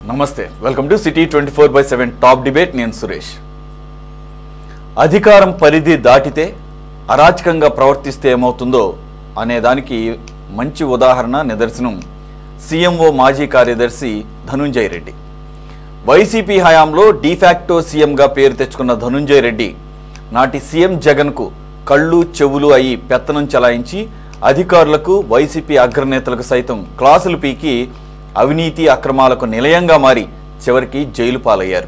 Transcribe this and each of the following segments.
నమస్తే welcome to city 24/7 top debate నేను సురేష్ అధికారం పరిధి దాటితే అరాచకంగా ప్రవర్తిస్తే ఏమవుతుందో అనే దానికి మంచి ఉదాహరణ నిదర్శనం సీఎంఓ మాజీ కార్యదర్శి ధనుంజయ రెడ్డి వైసీపీ హయాంలో డిఫాక్టో సీఎంగా పేరు తెచ్చుకున్న ధనుంజయ రెడ్డి నాటి సీఎం జగన్కు కళ్ళు చెవులు అయి పెత్తనం చెలాయించి అధికారులకు వైసీపీ అగ్రనేతలకు సైతం క్లాసులు పీకి అవినీతి అక్రమాలకు నిలయంగా మారి చివరికి జైలు పాలయ్యారు.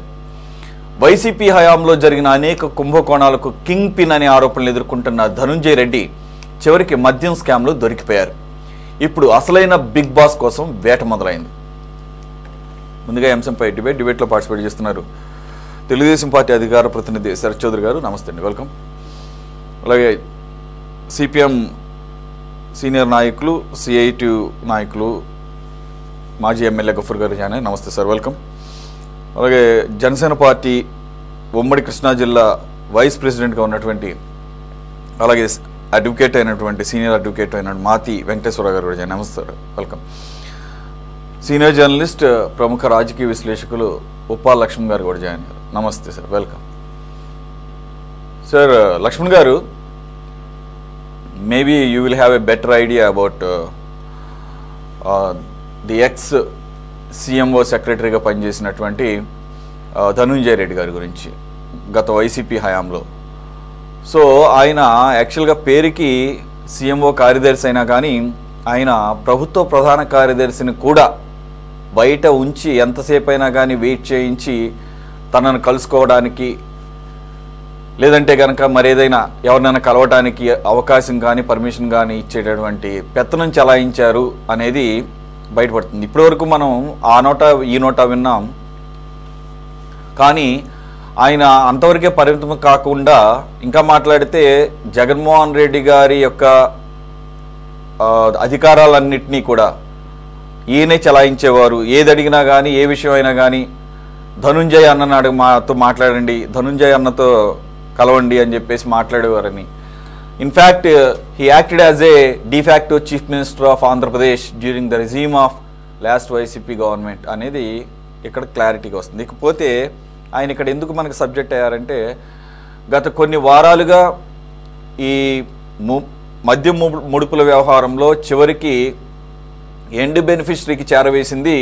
వైసీపీ హయాంలో జరిగిన అనేక కుంభకోణాలకు కింగ్ పిన్ అనే ఆరోపణలు ఎదుర్కొంటున్న ధనుంజయ రెడ్డి చివరికి మద్యం స్కామ్లో దొరికిపోయారు. ఇప్పుడు అసలైన బిగ్ బాస్ కోసం వేట మొదలైంది. ముందుగా అంశంపై డిబేట్లో పార్టిసిపేట్ చేస్తున్నారు తెలుగుదేశం పార్టీ అధికార ప్రతినిధి శరత్ చౌదరి గారు. నమస్తే అండి, వెల్కమ్. అలాగే సిపిఎం సీనియర్ నాయకులు సిఐటి నాయకులు మాజీ ఎమ్మెల్యే గఫూర్ గారు జాయిన్. నమస్తే సార్, వెల్కమ్. అలాగే జనసేన పార్టీ ఉమ్మడి కృష్ణా జిల్లా వైస్ ప్రెసిడెంట్గా ఉన్నటువంటి అలాగే అడ్వకేట్ అయినటువంటి సీనియర్ అడ్వకేట్ అయిన మాతి వెంకటేశ్వర గారు కూడా జాయిన్. నమస్తే సార్, వెల్కమ్. సీనియర్ జర్నలిస్ట్ ప్రముఖ రాజకీయ విశ్లేషకులు ఉప్పాల లక్ష్మణ్ గారు కూడా జాయిన్ అయ్యారు. నమస్తే సార్, వెల్కమ్. సార్ లక్ష్మణ్ గారు, maybe you will have a better idea about the X CMO సెక్రటరీగా పనిచేసినటువంటి ధనుంజయ రెడ్డి గారి గురించి గత వైసీపీ హయాంలో. సో ఆయన యాక్చువల్గా పేరుకి సీఎంఓ కార్యదర్శి అయినా కానీ ఆయన ప్రభుత్వ ప్రధాన కార్యదర్శిని కూడా బయట ఉంచి ఎంతసేపు అయినా కానీ వెయిట్ చేయించి తనను కలుసుకోవడానికి లేదంటే కనుక మరేదైనా ఎవరినైనా కలవటానికి అవకాశం కానీ పర్మిషన్ కానీ ఇచ్చేటటువంటి పెత్తనం చెలాయించారు అనేది బయటపడుతుంది. ఇప్పటివరకు మనం ఆ నోట ఈ నోట విన్నాం, కానీ ఆయన అంతవరకే పరిమితం కాకుండా ఇంకా మాట్లాడితే జగన్మోహన్ రెడ్డి గారి యొక్క అధికారాలన్నింటినీ కూడా ఈయనే చెలాయించేవారు. ఏది అడిగినా కానీ ఏ విషయం అయినా కానీ ధనుంజయ అన్ననాడు మాతో మాట్లాడండి, ధనుంజయ అన్నతో కలవండి అని చెప్పేసి మాట్లాడేవారని. In fact he acted as a de facto chief minister of Andhra Pradesh during the regime of last YCP government అనేది ఇక్కడ క్లారిటీగా వస్తుంది. ఇకపోతే ఆయన ఇక్కడ ఎందుకు మనకు సబ్జెక్ట్ అయ్యారంటే గత కొన్ని వారాలుగా ఈ మద్యం ముడుపుల వ్యవహారంలో చివరికి ఎండ్ బెనిఫిషరీకి చేరవేసింది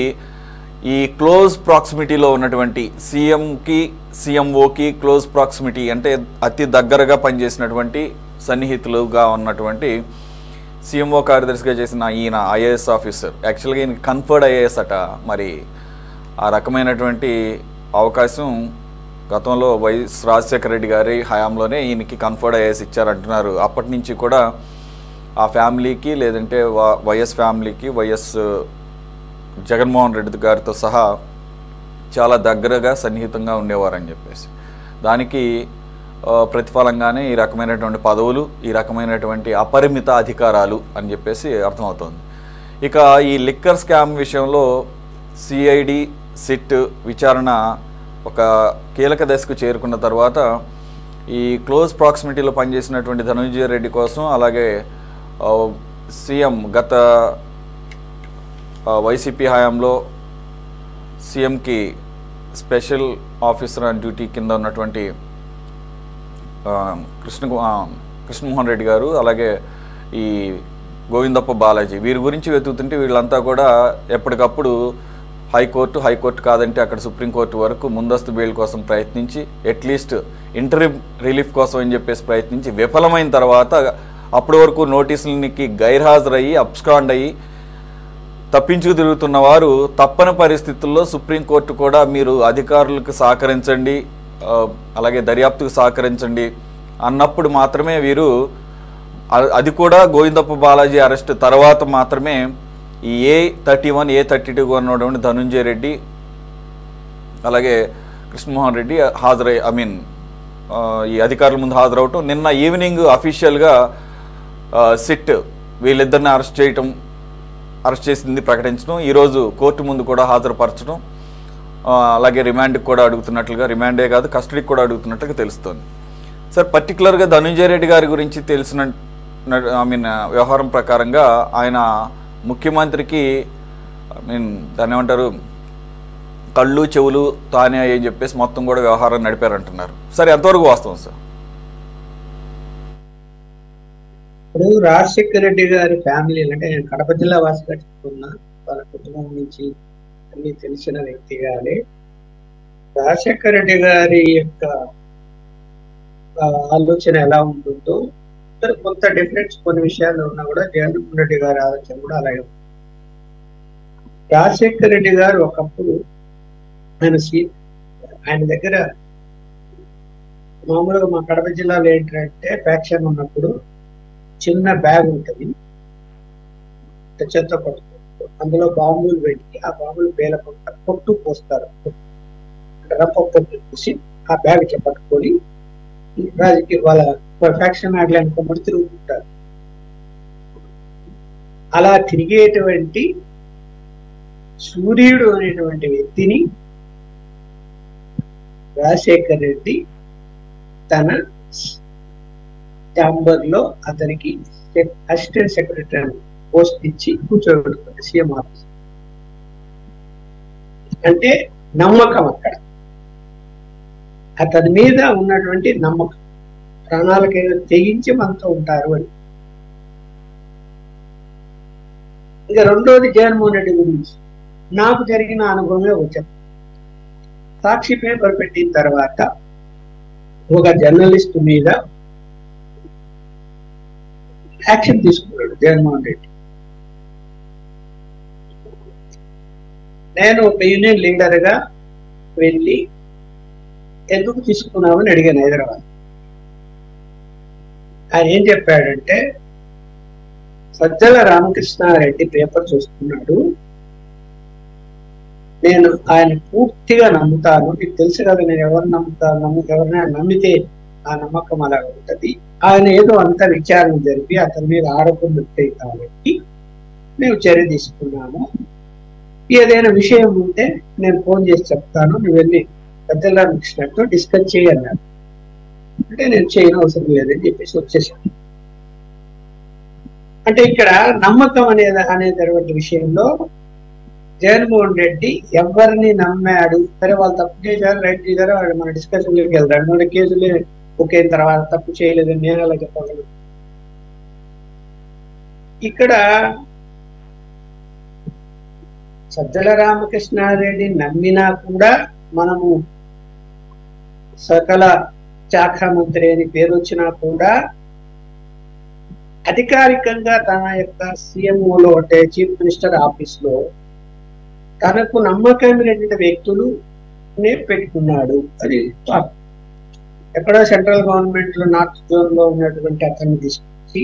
ఈ క్లోజ్ ప్రాక్సిమిటీలో ఉన్నటువంటి సీఎంకి సీఎంఓకి క్లోజ్ ప్రాక్సిమిటీ అంటే అతి దగ్గరగా పనిచేసినటువంటి సన్నిహితులుగా ఉన్నటువంటి సీఎంఓ కార్యదర్శిగా చేసిన ఈయన ఐఏఎస్ ఆఫీసర్. యాక్చువల్గా ఈయన కన్ఫర్డ్ ఐఏఎస్ అట. మరి ఆ రకమైనటువంటి అవకాశం గతంలో వైఎస్ రాజశేఖర రెడ్డి గారి హయాంలోనే ఈయనకి కన్ఫర్డ్ ఐఏఎస్ ఇచ్చారంటున్నారు. అప్పటి నుంచి కూడా ఆ ఫ్యామిలీకి లేదంటే వైఎస్ ఫ్యామిలీకి వైఎస్ జగన్మోహన్ రెడ్డి గారితో సహా చాలా దగ్గరగా సన్నిహితంగా ఉండేవారని చెప్పేసి దానికి ప్రతిఫలంగానే ఈ రకమైనటువంటి పదవులు, ఈ రకమైనటువంటి అపరిమిత అధికారాలు అని చెప్పేసి అర్థమవుతుంది. ఇక ఈ లిక్కర్ స్కామ్ విషయంలో సిఐడి సిట్ విచారణ ఒక కీలక దశకు చేరుకున్న తర్వాత ఈ క్లోజ్ ప్రాక్సిమిటీలో పనిచేసినటువంటి ధనుంజయ రెడ్డి కోసం అలాగే సీఎం గత వైసీపీ హయాంలో సీఎంకి స్పెషల్ ఆఫీసర్ ఆన్ డ్యూటీ కింద ఉన్నటువంటి కృష్ణమోహన్ రెడ్డి గారు అలాగే ఈ గోవిందప్ప బాలాజీ వీరి గురించి వెతుకుతుంటే వీళ్ళంతా కూడా ఎప్పటికప్పుడు హైకోర్టు కాదంటే అక్కడ సుప్రీంకోర్టు వరకు ముందస్తు బెయిల్ కోసం ప్రయత్నించి అట్లీస్ట్ ఇంటరిమ్ రిలీఫ్ కోసం అని చెప్పేసి ప్రయత్నించి విఫలమైన తర్వాత అప్పటి వరకు నోటీసులకి గైర్హాజరయ్యి అబ్స్కాండ్ అయ్యి తప్పించుకు తిరుగుతున్న వారు తప్పని పరిస్థితుల్లో సుప్రీంకోర్టు కూడా మీరు అధికారులకు సహకరించండి అలాగే దర్యాప్తుకు సహకరించండి అన్నప్పుడు మాత్రమే వీరు అది కూడా గోవిందప్ప బాలాజీ అరెస్ట్ తర్వాత మాత్రమే ఈ A31 A32 ఉన్నటువంటి ధనుంజయ రెడ్డి అలాగే కృష్ణమోహన్ రెడ్డి ఈ అధికారుల ముందు హాజరవటం, నిన్న ఈవినింగ్ అఫీషియల్గా సిట్ వీళ్ళిద్దరిని అరెస్ట్ చేసింది ప్రకటించడం, ఈరోజు కోర్టు ముందు కూడా హాజరుపరచడం, అలాగే రిమాండ్కి కూడా అడుగుతున్నట్లుగా, రిమాండే కాదు కస్టడీకి కూడా అడుగుతున్నట్లుగా తెలుస్తోంది. సార్ పర్టికులర్గా ధనుంజయ రెడ్డి గారి గురించి తెలిసిన వ్యవహారం ప్రకారంగా ఆయన ముఖ్యమంత్రికి దాన్ని ఏమంటారు కళ్ళు చెవులు తానే అని చెప్పేసి మొత్తం కూడా వ్యవహారం నడిపారంటున్నారు. సరే, ఎంతవరకు వాస్తవం సార్? ఇప్పుడు రాజశేఖర రెడ్డి గారి ఫ్యామిలీ అంటే నేను కడప జిల్లా వాసిగా చెప్తున్నా, వాళ్ళ కుటుంబం నుంచి అన్ని తెలిసిన వ్యక్తిగానే రాజశేఖర రెడ్డి గారి యొక్క ఆలోచన ఎలా ఉంటుందో కొంత డిఫరెన్స్ కొన్ని విషయాల్లో ఉన్నా కూడా జగన్మోహన్ రెడ్డి గారి ఆలోచన కూడా అలాగే ఉంది. రాజశేఖర రెడ్డి గారు ఒకప్పుడు ఆయన దగ్గర మామూలుగా మా కడప జిల్లాలో ఏంటంటే ఫ్యాక్షన్ ఉన్నప్పుడు చిన్న బ్యాగ్ ఉంటుంది, చెత్త పడుతుంది, అందులో బాంబులు పెట్టి ఆ బాంబులు పేలకుండా పొట్టు పోస్తారు, రప్ప పొట్టు పూసి ఆ బ్యాగ్ పట్టుకొని రాజకీయ వాళ్ళ ఫ్యాక్షన్ ఆటలు అనుకోమని తిరుగుతుంటారు. అలా తిరిగేటువంటి సూర్యుడు అనేటువంటి వ్యక్తిని రాజశేఖర్ రెడ్డి తన ఛాంబర్ లో అతనికి అసిస్టెంట్ సెక్రటరీ పోస్ట్ ఇచ్చి కూర్చోబెడుతుంది సీఎం ఆఫీస్. అంటే నమ్మకం, అక్కడ అతని మీద ఉన్నటువంటి నమ్మకం, ప్రాణాలకైనా తెగించి మనతో ఉంటారు అని. ఇక రెండోది జగన్మోహన్ రెడ్డి గురించి నాకు జరిగిన అనుభవమే వచ్చాను. సాక్షి పేపర్ పెట్టిన తర్వాత ఒక జర్నలిస్ట్ మీద యాక్షన్ తీసుకున్నాడు జగన్మోహన్ రెడ్డి. నేను ఒక యూనియన్ లీడర్ గా వెళ్ళి ఎందుకు తీసుకున్నామని అడిగాను హైదరాబాద్. ఆయన ఏం చెప్పాడంటే, సజ్జల రామకృష్ణారెడ్డి పేపర్ చూస్తున్నాడు, నేను ఆయన పూర్తిగా నమ్ముతాను, నీకు తెలుసు కదా నేను ఎవరు నమ్ముతాను, ఎవరినైనా నమ్మితే ఆ నమ్మకం అలా ఉంటుంది. ఆయన ఏదో అంత విచారణ జరిపి అతని మీద ఆరోపణలు వచ్చాయి కాబట్టి మేము చర్య తీసుకున్నాము, ఏదైనా విషయం ఉంటే నేను ఫోన్ చేసి చెప్తాను, నువ్వు వెళ్ళి సజ్జల రామకృష్ణతో డిస్కస్ చేయి అన్నాడు. అంటే నేను చేయని అవసరం లేదని చెప్పేసి వచ్చేసాను. అంటే ఇక్కడ నమ్మకం అనేటువంటి విషయంలో జగన్మోహన్ రెడ్డి ఎవరిని నమ్మాడు, సరే వాళ్ళు తప్పు చేశారు, రైట్ చేశారు, వాళ్ళు మన డిస్కషన్లోకి వెళ్తాడు, మన కేసులే ఒకే తర్వాత తప్పు చేయలేదని నేను అలా చెప్పగలను. ఇక్కడ సజ్జల రామకృష్ణారెడ్డి నమ్మినా కూడా మనము సకల శాఖ మంత్రి అని పేరు వచ్చినా కూడా అధికారికంగా తన యొక్క సీఎంఓలో అంటే చీఫ్ మినిస్టర్ ఆఫీస్ లో తనకు నమ్మకమైనటువంటి వ్యక్తులునే పెట్టుకున్నాడు. అది ఎక్కడో సెంట్రల్ గవర్నమెంట్ లో నార్త్ జోన్ లో ఉన్నటువంటి అతన్ని తీసుకొచ్చి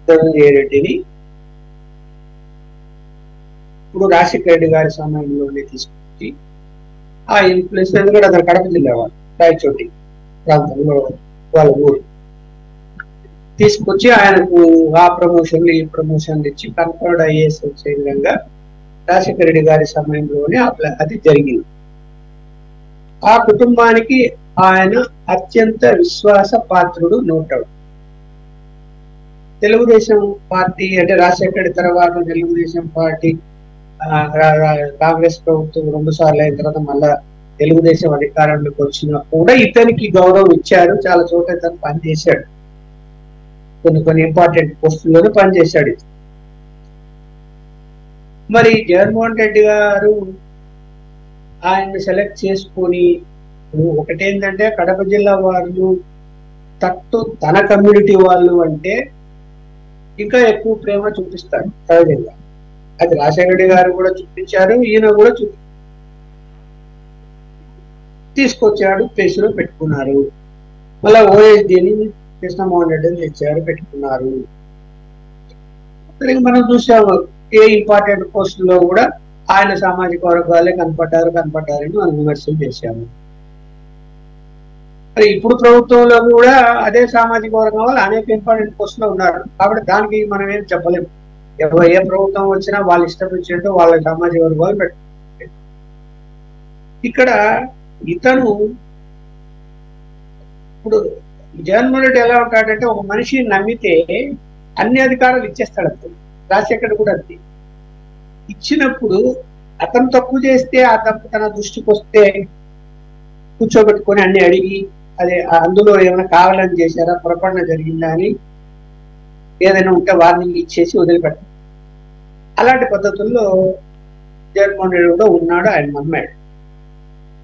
ధనంజయ రెడ్డిని ఇప్పుడు రాజశేఖర రెడ్డి గారి సమయంలోనే తీసుకొచ్చి ఆ ఇన్ఫ్లుయెన్స్ ఎందుకంటే అతను కడప జిల్లా వాళ్ళు రాయచోటి ప్రాంతంలో వాళ్ళ ఊరు తీసుకొచ్చి ఆయనకు ఆ ప్రమోషన్లు ఈ ప్రమోషన్లు ఇచ్చి కన్ఫర్డ్ ఐఏఎస్ వచ్చే విధంగా రాజశేఖర రెడ్డి గారి సమయంలోనే అది జరిగింది. ఆ కుటుంబానికి ఆయన అత్యంత విశ్వాస పాత్రుడు నోటవుడు. తెలుగుదేశం పార్టీ అంటే రాజశేఖర రెడ్డి తర్వాత తెలుగుదేశం పార్టీ కాంగ్రెస్ ప్రభుత్వం 2 సార్లు అయిన తర్వాత మళ్ళా తెలుగుదేశం అధికారంలోకి వచ్చినా కూడా ఇతనికి గౌరవం ఇచ్చారు. చాలా చోట్ల ఇతను పనిచేశాడు, కొన్ని ఇంపార్టెంట్ పోస్టుల్లోనే పనిచేశాడు. మరి జగన్మోహన్ రెడ్డి గారు ఆయన్ని సెలెక్ట్ చేసుకొని ఒకటేంటంటే కడప జిల్లా వాళ్ళు తట్టు తన కమ్యూనిటీ వాళ్ళు అంటే ఇంకా ఎక్కువ ప్రేమ చూపిస్తాడు సహజంగా. అది రాజశేఖర రెడ్డి గారు కూడా చూపించారు, ఈయన కూడా తీసుకొచ్చాడు, ప్లేసులో పెట్టుకున్నారు. మళ్ళా ఓఎస్డీని కృష్ణమోహన్ రెడ్డిని తెచ్చారు, పెట్టుకున్నారు. మనం చూసాము ఏ ఇంపార్టెంట్ పోస్టులో కూడా ఆయన సామాజిక వర్గాలే కనపడ్డారని మనం విమర్శలు చేశాము. మరి ఇప్పుడు ప్రభుత్వంలో కూడా అదే సామాజిక వర్గం వాళ్ళు అనేక ఇంపార్టెంట్ పోస్టులో ఉన్నారు. కాబట్టి దానికి మనం ఏం చెప్పలేము. ఏ ప్రభుత్వం వచ్చినా వాళ్ళు ఇష్టం వచ్చినట్టు వాళ్ళ సామాజిక వర్గాలు పెట్టుకుంటారు. ఇక్కడ ఇతను ఇప్పుడు జగన్మోహన్ రెడ్డి ఎలా ఉంటాడంటే ఒక మనిషిని నమ్మితే అన్ని అధికారాలు ఇచ్చేస్తాడు. అంతే రాజశేఖర్ కూడా అంతే. ఇచ్చినప్పుడు అతను తప్పు చేస్తే ఆ తప్పు తన దృష్టికి వస్తే కూర్చోబెట్టుకొని అన్ని అడిగి అదే అందులో ఏమైనా కావాలని చేశారా, పొరపాటున జరిగిందా అని ఏదైనా ఉంటే వార్నింగ్ ఇచ్చేసి వదిలిపెట్టారు. అలాంటి పద్ధతుల్లో జగన్మోహన్ రెడ్డి కూడా ఉన్నాడు. ఆయన నమ్మాడు.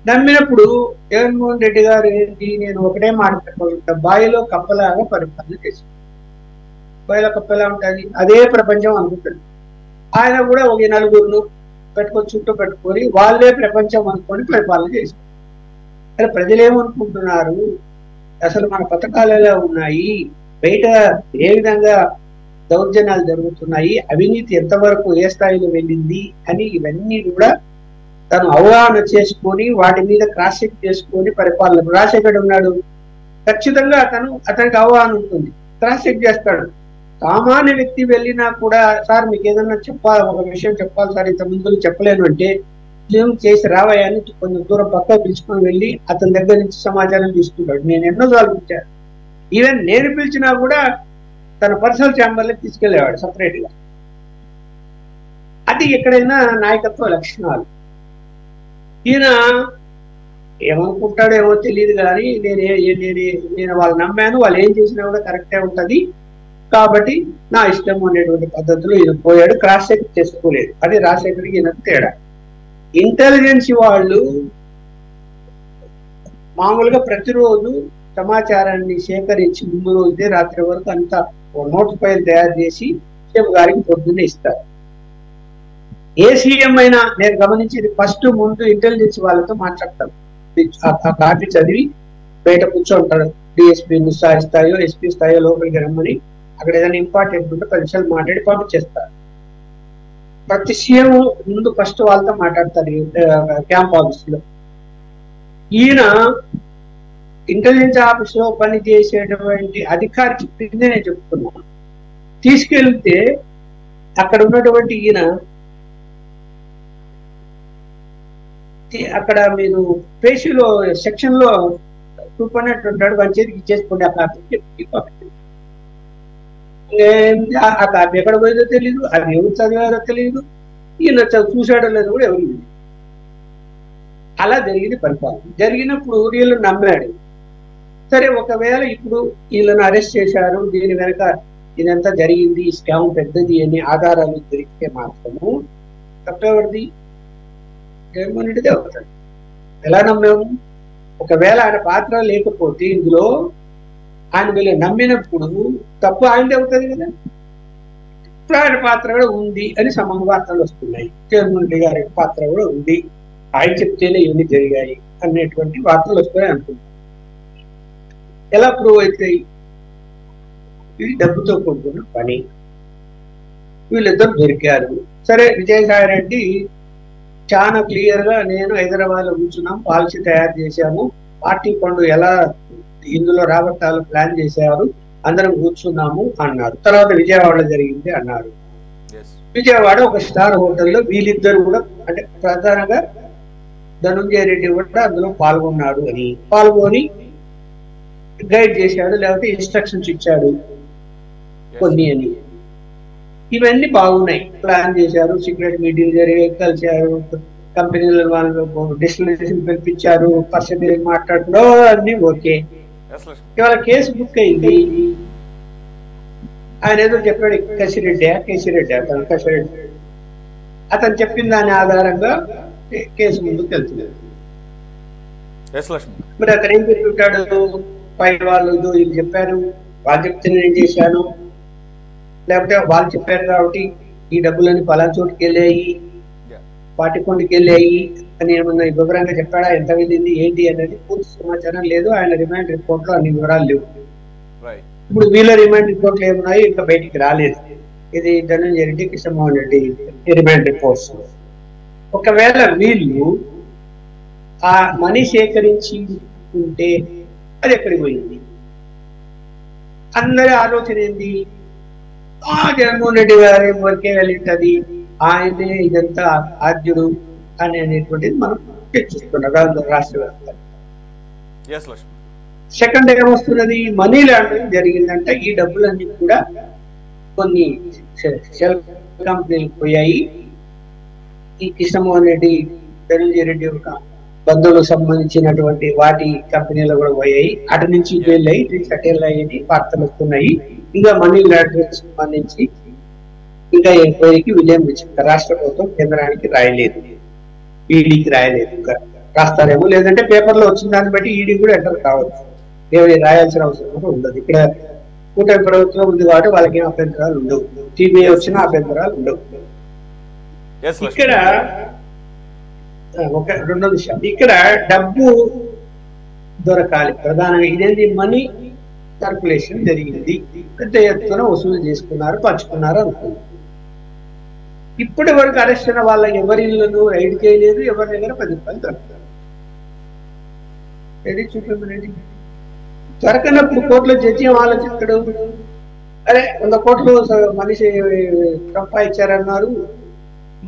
నమ్మినప్పుడు జగన్మోహన్ రెడ్డి గారు ఏంటి, నేను ఒకటే మాట చెప్పగలుగుతా, బావిలో కప్పలాగా పరిపాలన చేశారు. బావిలో కప్పలా ఉంటుంది, అదే ప్రపంచం అనుకుంటుంది. ఆయన కూడా ఒక నలుగురును పెట్టుకొని చుట్టూ పెట్టుకొని వాళ్ళే ప్రపంచం అనుకొని పరిపాలన చేశారు. అరే ప్రజలు ఏమనుకుంటున్నారు, అసలు మన పథకాలు ఎలా ఉన్నాయి, బయట ఏ విధంగా దౌర్జన్యాలు జరుగుతున్నాయి, అవినీతి ఎంతవరకు ఏ స్థాయిలో వెళ్ళింది అని ఇవన్నీ కూడా తను అవగాహన చేసుకొని వాటి మీద క్రాస్ చెక్ చేసుకొని పరిపాలన. రాజశేఖర్ ఉన్నాడు, ఖచ్చితంగా అతనికి అవగాహన ఉంటుంది, క్రాస్ చెక్ చేస్తాడు. సామాన్య వ్యక్తి వెళ్ళినా కూడా సార్ మీకు ఏదన్నా చెప్పాలి, ఒక విషయం చెప్పాలి సార్, ఇంత ముందు చెప్పలేను అంటే ఏం చేసి రావయ్యాని కొంచెం దూరం పక్క పిలుచుకొని వెళ్ళి అతని దగ్గర నుంచి సమాచారం తీసుకుంటాడు. నేను ఎన్నోసార్లు పిలిచాను. ఈవెన్ నేను పిలిచినా కూడా తన పర్సనల్ ఛాంబర్లకు తీసుకెళ్లేవాడు సపరేట్ గా. అది ఎక్కడైనా నాయకత్వ లక్షణాలు. ఈయన ఏమనుకుంటాడో ఏమో తెలియదు కానీ నేను వాళ్ళు నమ్మాను, వాళ్ళు ఏం చేసినా కూడా కరెక్టే ఉంటది కాబట్టి నా ఇష్టం అనేటువంటి పద్ధతిలో ఈయన పోయాడు. క్రాస్ చెక్ చేసుకోలేదు. అది రాజశేఖర్కి ఈయనకు తేడా. ఇంటెలిజెన్స్ వాళ్ళు మామూలుగా ప్రతిరోజు సమాచారాన్ని సేకరించి ముందు రోజే రాత్రి వరకు అంతా నోట్ ఫైల్ తయారు చేసి సీఎం గారికి పొద్దున్నే ఇస్తారు. ఏ సీఎం అయినా నేను గమనించేది ఫస్ట్ ముందు ఇంటెలిజెన్స్ వాళ్ళతో మాట్లాడతారు. ఆ కాపీ చదివి బయట కూర్చోంటాడు. డిఎస్పీ స్థాయిలో ఎస్పీ స్థాయిలో లోపలికి రమ్మని అక్కడ ఏదైనా ఇంపార్టెంట్ ఉంటే 10 నిమిషాలు మాట్లాడి పంపించేస్తారు. ప్రతి సీఎం ముందు ఫస్ట్ వాళ్ళతో మాట్లాడతారు క్యాంప్ ఆఫీస్ లో. ఈయన ఇంటెలిజెన్స్ ఆఫీస్ లో పని చేసేటువంటి అధికారి చెప్పింది నేను చెప్తున్నాను. తీసుకెళ్తే అక్కడ ఉన్నటువంటి ఈయన అక్కడ మీరు పేషీలో సెక్షన్ లో సూపర్నెంట్ ఉంటాడు, వాడి చేతికి ఇచ్చేసుకోండి ఆ కాపీ. ఆ కాపీ ఎక్కడ పోయిందో తెలియదు, అది ఎవరు చదివారో తెలియదు, ఈయన చూశాడో లేదో కూడా ఎవరు తెలియదు. అలా జరిగింది పరిపాలన. జరిగినప్పుడు వీళ్ళు నమ్మాడు. సరే ఒకవేళ ఇప్పుడు వీళ్ళని అరెస్ట్ చేశారు, దీని వెనక ఇదంతా జరిగింది, స్కామ్ పెద్దది అని ఆధారాలు దొరికితే మాత్రము తప్పేవరిది, జగన్మోహన్ రెడ్డిదే అవుతాడు. ఎలా నమ్మాము? ఒకవేళ ఆయన పాత్ర లేకపోతే ఇందులో ఆయన వీళ్ళు నమ్మినప్పుడు తప్పు ఆయనదే అవుతుంది కదా. ఇప్పుడు ఆయన పాత్ర కూడా ఉంది అని సమూహ వార్తలు వస్తున్నాయి. జగన్మోహన్ రెడ్డి గారి పాత్ర కూడా ఉంది, ఆయన చెప్తేనే ఇవన్నీ జరిగాయి అనేటువంటి వార్తలు వస్తాయి అనుకుంటున్నాను. ఎలా ప్రూవ్ అవుతాయి? ఇది డబ్బుతో కూడుకున్న పని. వీళ్ళిద్దరు దొరికారు. సరే విజయసాయి రెడ్డి చాలా క్లియర్ గా నేను హైదరాబాద్ లో కూర్చున్నాం, పాలసీ తయారు చేశాము, పార్టీ ఫండ్ ఎలా ఇందులో రాబట్టాలో ప్లాన్ చేశారు, అందరం కూర్చున్నాము అన్నారు. తర్వాత విజయవాడలో జరిగింది అన్నారు. విజయవాడ ఒక స్టార్ హోటల్లో వీళ్ళిద్దరు కూడా అంటే ప్రధానంగా ధనుంజయ రెడ్డి కూడా అందులో పాల్గొన్నాడు అని పాల్గొని గైడ్ చేశాడు, లేకపోతే ఇన్స్ట్రక్షన్స్ ఇచ్చాడు కొన్ని అని. ఇవన్నీ బాగున్నాయి. ప్లాన్ చేశారు, సీక్రెట్ మీటింగ్ జరిగి కలిశారు, కంపెనీల వాళ్ళు డెస్టినేషన్ పిలిపించారు, పర్సెంటేజ్ మాట్లాడుతున్నారు, అన్ని ఓకే. ఇవాళ కేసు బుక్ అయింది. ఆయన ఏదో చెప్పాడు, కసిరెడ్డి అతను చెప్పిన దాని ఆధారంగా కేసు ముందుకు వెళ్తుంది. మరి అతను ఏం చెప్తుంటాడు, పై వాళ్ళు వీళ్ళు చెప్పారు, వాళ్ళు చెప్తే నేను చేశాను, లేకపోతే వాళ్ళు చెప్పారు కాబట్టి ఈ డబ్బులన్నీ పలానా చోటుకి వెళ్ళాయి, పాటికొండకి వెళ్ళాయి అని ఏమన్నా వివరంగా చెప్పాడా, ఎంత వెళ్ళింది ఏంటి అనేది పూర్తి సమాచారం లేదు. ఆయన రిమాండ్ రిపోర్ట్ లో అన్ని వివరాలు లేవు. ఇప్పుడు వీళ్ళ రిమాండ్ రిపోర్ట్లు ఏమున్నాయి ఇంకా బయటికి రాలేదు. ఇది ధనంజయ రెడ్డి, కృష్ణమోహన్ రెడ్డి రిమాండ్ రిపోర్ట్స్. ఒకవేళ వీళ్ళు ఆ మనీ సేకరించి ఉంటే అది ఎక్కడికి పోయింది? అందరి ఆలోచన ఏంది, జగన్మోహన్ రెడ్డి గారి వరకే వెళ్ళింటది, ఆయనే ఇదంతా ఆద్యుడు అనేటువంటిది మనం చర్చిస్తున్నాం రాష్ట్ర వ్యాప్తంగా. సెకండ్ ఏమొస్తున్నది, మనీ లాండరింగ్ జరిగిందంటే ఈ డబ్బులన్నీ కూడా కొన్ని షెల్ కంపెనీలకు పోయాయి. ఈ కృష్ణమోహన్ రెడ్డి, ధనంజయ రెడ్డి యొక్క బంధువులకు సంబంధించినటువంటి వాటి కంపెనీలు కూడా పోయాయి. అటు నుంచి వెళ్ళాయి, ఇటు నుంచి అటు వెళ్ళాయి వార్తలు వస్తున్నాయి. ఇంకా మనీ లాండరింగ్ సంబంధించి ఇంకా ఎంక్వైరీకి విజయం ఇచ్చింది. రాష్ట్ర ప్రభుత్వం కేంద్రానికి రాయలేదు, ఈడీకి రాయలేదు. ఇంకా రాస్తారేమో, లేదంటే పేపర్లో వచ్చిన దాన్ని బట్టి ఈడీ కూడా ఎంటర్ కావచ్చు. ఏమైనా రాయాల్సిన అవసరం కూడా ఉండదు. ఇక్కడ కూటమి ప్రభుత్వం ఉంది కాబట్టి వాళ్ళకి ఏం అభ్యంతరాలు ఉండవు. టీబీఐ వచ్చిన అభ్యంతరాలు ఉండవు. ఇక్కడ ఒక రెండో విషయం, ఇక్కడ డబ్బు దొరకాలి ప్రధానంగా. ఇదేంటి, మనీ సర్కులేషన్ జరిగింది, పెద్ద ఎత్తున వసూలు చేసుకున్నారు, పంచుకున్నారు అనుకున్నారు. ఇప్పటి వరకు అరెస్ట్ అయిన వాళ్ళ ఎవరి ఇళ్లను రైడ్ చేయలేదు, ఎవరి దగ్గర 10 రూపాయలు దొరుకుతారు. చూడండి, దొరకనప్పుడు కోర్టులో జడ్జి ఏం ఆలోచిస్తాడు, అరే 100 కోట్లు మనిషి సంపాదించారన్నారు,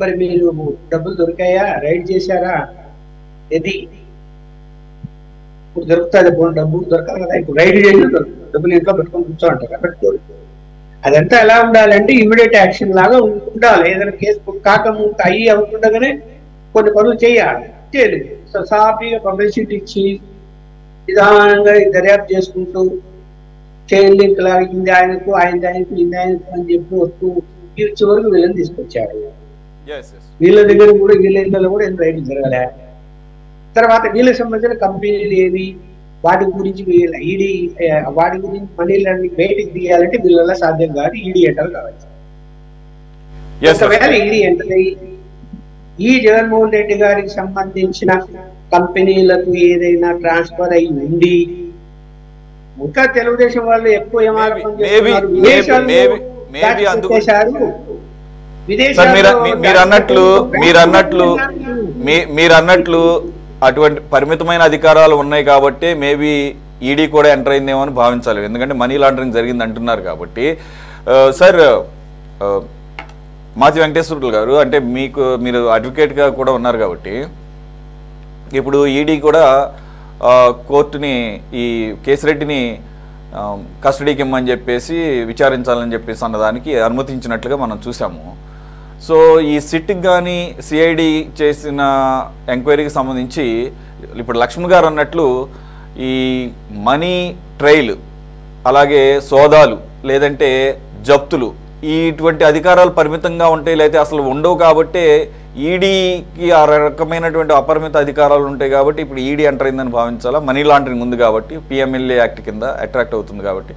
మరి మీరు డబ్బులు దొరికాయా, రైడ్ చేశారా, ఇది ఇప్పుడు దొరుకుతుంది. డబ్బు దొరకాలి కదా, ఇప్పుడు రైడ్ చేసి డబ్బులు ఇంట్లో పెట్టుకొని కూర్చోంటారు. పెట్టుకోరు. అదంతా ఎలా ఉండాలంటే ఇమీడియట్ యాక్షన్ లాగా ఉండాలి. ఏదైనా కేసు కాకముందు అయ్యి అవ్వకుండానే కొన్ని పనులు చేయాలి. చేయలేదు. సో సాఫీగా పబ్లిసిటీ ఇచ్చి నిదానంగా దర్యాప్తు చేసుకుంటూ చైన్ లింక్ లాగా ఇంది ఆయనకు, ఇంది ఆయనకు అని చెప్పి వస్తూ చివరికి వీళ్ళని తీసుకొచ్చారు. వీళ్ళ దగ్గర కూడా, వీళ్ళ ఇళ్ళలో కూడా ఏం రైడ్ జరగలే. తర్వాత వీళ్ళకి సంబంధించిన కంపెనీలు ఏవి, వాటి గురించి ఈడీ, వాటి గురించి మనీలన్నీ బయటికి తీయాలంటే వీళ్ళ సాధ్యం కాదు. ఈడీ ఎంటర్ కావచ్చు. ఒకవేళ ఈడీ ఎంటర్ అయ్యి ఈ జగన్మోహన్ రెడ్డి గారికి సంబంధించిన కంపెనీలకు ఏదైనా ట్రాన్స్ఫర్ అయి ఉండి, ఇంకా తెలుగుదేశం వాళ్ళు ఎక్కువ ఏమాత్రం చేస్తున్నారు, మీరు అన్నట్లు అటువంటి పరిమితమైన అధికారాలు ఉన్నాయి కాబట్టి మేబీ ఈడీ కూడా ఎంటర్ అయిందేమో అని భావించాలి. ఎందుకంటే మనీ లాండరింగ్ జరిగింది అంటున్నారు కాబట్టి. సార్ మాజీ వెంకటేశ్వరులు గారు, అంటే మీరు అడ్వకేట్గా కూడా ఉన్నారు కాబట్టి, ఇప్పుడు ఈడీ కూడా కోర్టుని ఈ కేసిరెడ్డిని కస్టడీకి ఇమ్మని చెప్పేసి విచారించాలని చెప్పేసి అన్నదానికి అనుమతించినట్లుగా మనం చూసాము. సో ఈ సిట్కి కానీ సిఐడి చేసిన ఎంక్వైరీకి సంబంధించి ఇప్పుడు లక్ష్మణ్ గారు అన్నట్లు ఈ మనీ ట్రైల్, అలాగే సోదాలు, లేదంటే జప్తులు, ఇటువంటి అధికారాలు పరిమితంగా ఉంటాయి, లేకపోతే అసలు ఉండవు. కాబట్టి ఈడీకి ఆ రకమైనటువంటి అపరిమిత అధికారాలు ఉంటాయి కాబట్టి ఇప్పుడు ఈడీ ఎంటర్ అయిందని భావించాలా. మనీ లాండరింగ్ ఉంది కాబట్టి, పిఎంఎల్ఏ యాక్ట్ కింద అట్రాక్ట్ అవుతుంది కాబట్టి.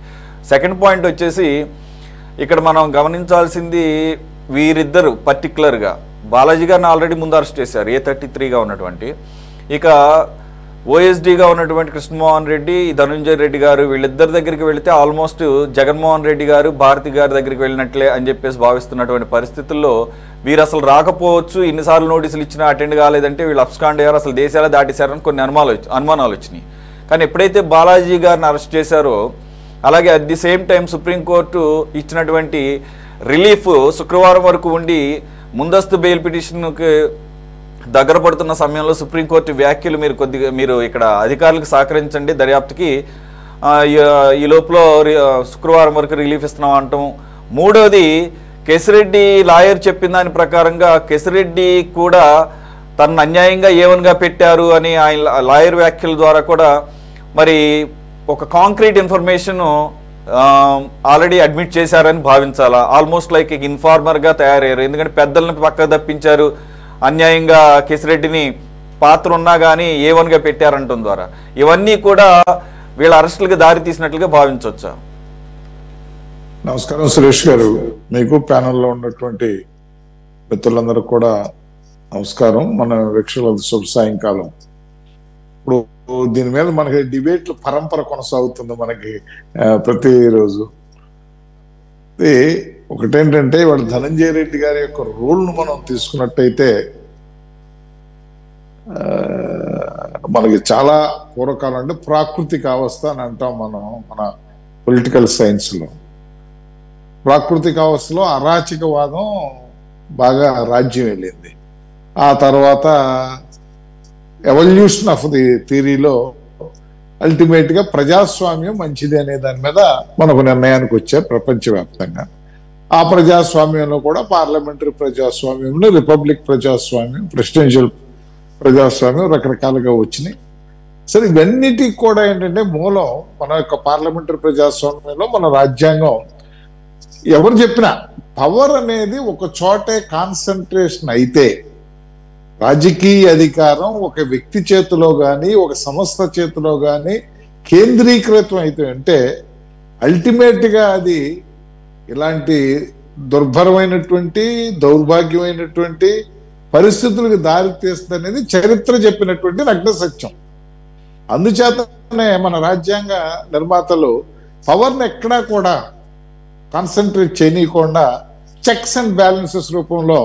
సెకండ్ పాయింట్ వచ్చేసి ఇక్కడ మనం గమనించాల్సింది, వీరిద్దరు పర్టికులర్గా బాలాజీ గారిని ఆల్రెడీ ముందు అరెస్ట్ చేశారు, A33గా ఉన్నటువంటి. ఇక ఓఎస్డీగా ఉన్నటువంటి కృష్ణమోహన్ రెడ్డి, ధనంజయ రెడ్డి గారు, వీళ్ళిద్దరి దగ్గరికి వెళితే ఆల్మోస్ట్ జగన్మోహన్ రెడ్డి గారు, భారతి గారి దగ్గరికి వెళ్ళినట్లే అని చెప్పేసి భావిస్తున్నటువంటి పరిస్థితుల్లో వీరు అసలు రాకపోవచ్చు. ఇన్నిసార్లు నోటీసులు ఇచ్చినా అటెండ్ కాలేదంటే వీళ్ళు అబ్స్కాండ్ అయ్యారు, అసలు దేశాలే దాటేశారని కొన్ని అనుమానాలు వచ్చినాయి. కానీ ఎప్పుడైతే బాలాజీ గారిని అరెస్ట్ చేశారో, అలాగే at the same time supreme court ఇచ్చినటువంటి రిలీఫ్ శుక్రవారం వరకు ఉండి ముందస్తు బెయిల్ పిటిషన్కి దగ్గర పడుతున్న సమయంలో సుప్రీంకోర్టు వ్యాఖ్యలు మీరు ఇక్కడ అధికారులకు సహకరించండి దర్యాప్తుకి, ఈ లోపల శుక్రవారం వరకు రిలీఫ్ ఇస్తున్నాం అంటాం. మూడోది, కేసిరెడ్డి లాయర్ చెప్పిన దాని ప్రకారంగా కేసిరెడ్డి కూడా తనను అన్యాయంగా ఏవన్గా పెట్టారు అని ఆయన లాయర్ వ్యాఖ్యల ద్వారా కూడా మరి ఒక కాంక్రీట్ ఇన్ఫర్మేషన్ ఆల్రెడీ అడ్మిట్ చేశారని భావించాలా. ఆల్మోస్ట్ లైక్ ఇన్ఫార్మర్గా తయారయ్యారు. ఎందుకంటే పెద్దలను పక్కకు తప్పించారు, అన్యాయంగా కేసిరెడ్డిని పాత్ర ఉన్నా కానీ A1గా పెట్టారంటం ద్వారా ఇవన్నీ కూడా వీళ్ళ అరెస్టులకు దారి తీసినట్లుగా భావించవచ్చా? నమస్కారం సురేష్ గారు, మీకు ప్యానెల్లో ఉన్నటువంటి మిత్రులందరూ కూడా నమస్కారం. మన వీక్షకుల శుభ సాయంకాలం. ఇప్పుడు దీని మీద మనకి డిబేట్లు పరంపర కొనసాగుతుంది మనకి ప్రతిరోజు. ఒకటేంటంటే ఇవాళ ధనంజయ రెడ్డి గారి యొక్క రూల్ను మనం తీసుకున్నట్టయితే మనకి చాలా పూర్వకాలం అంటే ప్రాకృతిక అవస్థ అని అంటాం మనం మన పొలిటికల్ సైన్స్ లో. ప్రాకృతిక అవస్థలో అరాచకవాదం బాగా రాజ్యం వెళ్ళింది. ఆ తర్వాత ఎవల్యూషన్ ఆఫ్ ది థియరీలో అల్టిమేట్ గా ప్రజాస్వామ్యం మంచిది అనే దాని మీద మనకు నిర్ణయానికి వచ్చారు ప్రపంచవ్యాప్తంగా. ఆ ప్రజాస్వామ్యంలో కూడా పార్లమెంటరీ ప్రజాస్వామ్యంలో రిపబ్లిక్ ప్రజాస్వామ్యం, ప్రెసిడెన్షియల్ ప్రజాస్వామ్యం రకరకాలుగా వచ్చినాయి. సరే ఇవన్నిటికి కూడా ఏంటంటే మూలం మన యొక్క పార్లమెంటరీ ప్రజాస్వామ్యంలో మన రాజ్యాంగం ఎవరు చెప్పినా పవర్ అనేది ఒక చోటే కాన్సన్ట్రేషన్ అయితే, రాజకీయ అధికారం ఒక వ్యక్తి చేతిలో కానీ ఒక సంస్థ చేతిలో కానీ కేంద్రీకృతం అయితే అంటే అల్టిమేట్ గా అది ఇలాంటి దుర్భరమైనటువంటి దౌర్భాగ్యమైనటువంటి పరిస్థితులకు దారి తీస్తుంది అనేది చరిత్ర చెప్పినటువంటి నగ్న సత్యం. అందుచేతనే మన రాజ్యాంగ నిర్మాతలు పవర్ని ఎక్కడా కూడా కాన్సన్ట్రేట్ చేయనీయకుండా చెక్స్ అండ్ బ్యాలెన్సెస్ రూపంలో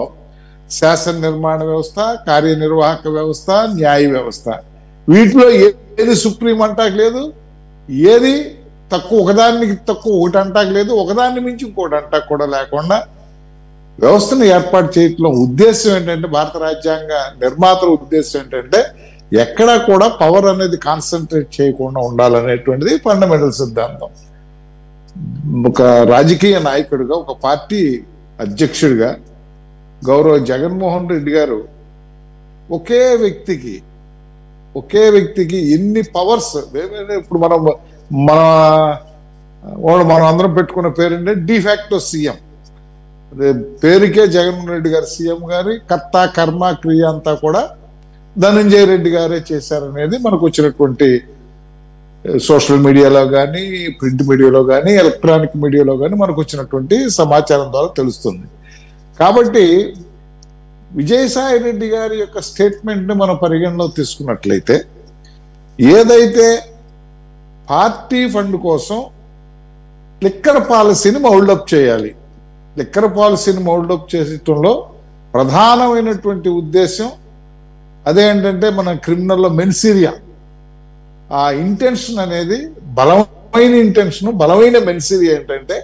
శాసన నిర్మాణ వ్యవస్థ, కార్యనిర్వాహక వ్యవస్థ, న్యాయ వ్యవస్థ, వీటిలో ఏది సుప్రీం అంటాక లేదు, ఏది తక్కువ ఒకదానికి తక్కువ ఒకటి అంటాక లేదు, ఒకదాన్ని మించి ఇంకోటి అంటాక కూడా లేకుండా వ్యవస్థను ఏర్పాటు చేయటంలో ఉద్దేశం ఏంటంటే, భారత రాజ్యాంగ నిర్మాతల ఉద్దేశం ఏంటంటే ఎక్కడా కూడా పవర్ అనేది కాన్సన్ట్రేట్ చేయకుండా ఉండాలనేటువంటిది ఫండమెంటల్ సిద్ధాంతం. ఒక రాజకీయ నాయకుడిగా, ఒక పార్టీ అధ్యక్షుడిగా గౌరవ జగన్మోహన్ రెడ్డి గారు ఒకే వ్యక్తికి ఎన్ని పవర్స్, ఇప్పుడు మనం అందరం పెట్టుకున్న పేరేంటే డిఫాక్టో సీఎం, పేరుకే జగన్మోహన్ రెడ్డి గారు సీఎం గారి కర్త కర్మ క్రియ అంతా కూడా ధనంజయ రెడ్డి గారే చేశారనేది మనకు వచ్చినటువంటి సోషల్ మీడియాలో కానీ, ప్రింట్ మీడియాలో కానీ, ఎలక్ట్రానిక్ మీడియాలో కానీ మనకు వచ్చినటువంటి సమాచారం ద్వారా తెలుస్తుంది. కాబట్టి విజయసాయి రెడ్డి గారి యొక్క స్టేట్మెంట్ ని మనం పరిగణలో తీసుకున్నట్లయితే, ఏదైతే పార్టీ ఫండ్ కోసం లిక్కర్ పాలసీని మౌల్డప్ చేయాలి, లిక్కర్ పాలసీని మౌల్డప్ చేసటంలో ప్రధానమైనటువంటి ఉద్దేశం అదేంటంటే మన క్రిమినల్లో మెన్సీరియా, ఆ ఇంటెన్షన్ అనేది బలమైన మెన్సీరియా ఏంటంటే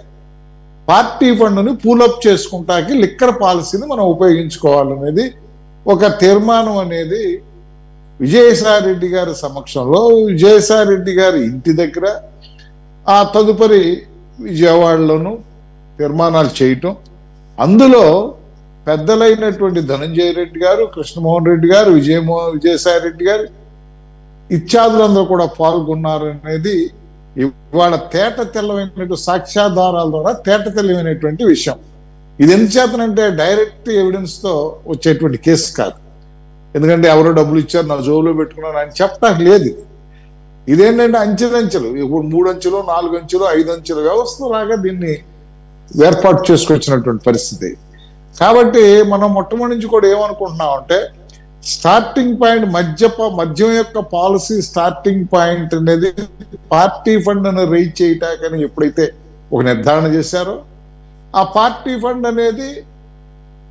పార్టీ ఫండ్ని పూలప్ చేసుకుంటాకి లిక్కర్ పాలసీని మనం ఉపయోగించుకోవాలనేది ఒక తీర్మానం అనేది విజయసాయి రెడ్డి గారి సమక్షంలో, విజయసాయి రెడ్డి గారి ఇంటి దగ్గర, ఆ తదుపరి విజయవాడలోను తీర్మానాలు చేయటం, అందులో పెద్దలైనటువంటి ధనంజయ రెడ్డి గారు, కృష్ణమోహన్ రెడ్డి గారు, విజయసాయి రెడ్డి గారు ఇత్యాదులందరూ కూడా పాల్గొన్నారు అనేది ఇవాళ తేట తెల్లమైనటువంటి సాక్ష్యాధారాల ద్వారా తేట తెల్లమైనటువంటి విషయం. ఇది ఎందుచేతనంటే డైరెక్ట్ ఎవిడెన్స్ తో వచ్చేటువంటి కేసు కాదు. ఎందుకంటే ఎవరో డబ్బులు ఇచ్చారు నా జోబులో పెట్టుకున్నాను అని చెప్పడానికి లేదు. ఇదేంటంటే అంచెలంచెలు, ఇప్పుడు 3 అంచెలు 4 అంచెలు 5 అంచెల వ్యవస్థ లాగా దీన్ని ఏర్పాటు చేసుకొచ్చినటువంటి పరిస్థితి. కాబట్టి మనం మొట్టమొదటి నుంచి కూడా ఏమనుకుంటున్నాం అంటే, స్టార్టింగ్ పాయింట్ మద్యం యొక్క పాలసీ స్టార్టింగ్ పాయింట్ అనేది పార్టీ ఫండ్ అని రైజ్ చేయటాకని ఎప్పుడైతే ఒక నిర్ధారణ చేశారో, ఆ పార్టీ ఫండ్ అనేది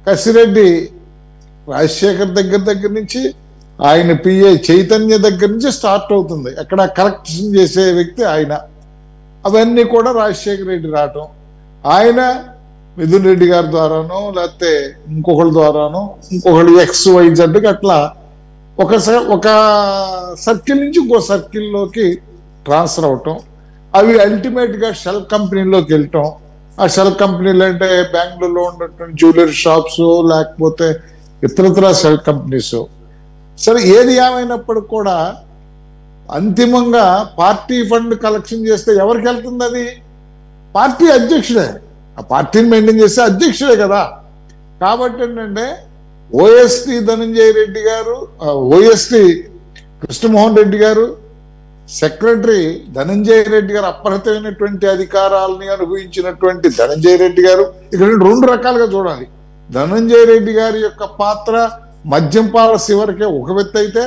కసిరెడ్డి రాజశేఖర్ దగ్గర నుంచి ఆయన పిఏ చైతన్య దగ్గర నుంచి స్టార్ట్ అవుతుంది. అక్కడ కరెక్షన్ చేసే వ్యక్తి ఆయన. అవన్నీ కూడా రాజశేఖర రెడ్డి రావటం, ఆయన మిథున్ రెడ్డి గారి ద్వారానో లేకపోతే ఇంకొకళ్ళ ద్వారానో ఇంకొకళ్ళు XYZ అట్లా ఒక సర్కిల్ నుంచి ఇంకో సర్కిల్లోకి ట్రాన్స్ఫర్ అవటం, అవి అల్టిమేట్ గా షెల్ కంపెనీలోకి వెళ్ళటం. ఆ షెల్ కంపెనీలు అంటే బెంగళూరులో ఉన్నటువంటి జ్యువెలరీ షాప్స్, లేకపోతే ఇతరత్ర షెల్ కంపెనీస్. సరే ఏది ఏమైనప్పుడు కూడా అంతిమంగా పార్టీ ఫండ్ కలెక్షన్ చేస్తే ఎవరికి వెళ్తుంది? అది పార్టీ అధ్యక్షుడే, ఆ పార్టీని మెయింటైన్ చేస్తే అధ్యక్షుడే కదా. కాబట్టి ఏంటంటే ఓఎస్టీ ధనంజయ రెడ్డి గారు, ఓఎస్టీ కృష్ణమోహన్ రెడ్డి గారు, సెక్రటరీ ధనంజయ రెడ్డి గారు, అప్రహతమైనటువంటి అధికారాలని అనుభవించినటువంటి ధనంజయ రెడ్డి గారు. ఇక్కడ 2 రకాలుగా చూడాలి. ధనంజయ రెడ్డి గారి యొక్క పాత్ర మద్యం పాలసీ వరకే ఒక వ్యక్తి అయితే,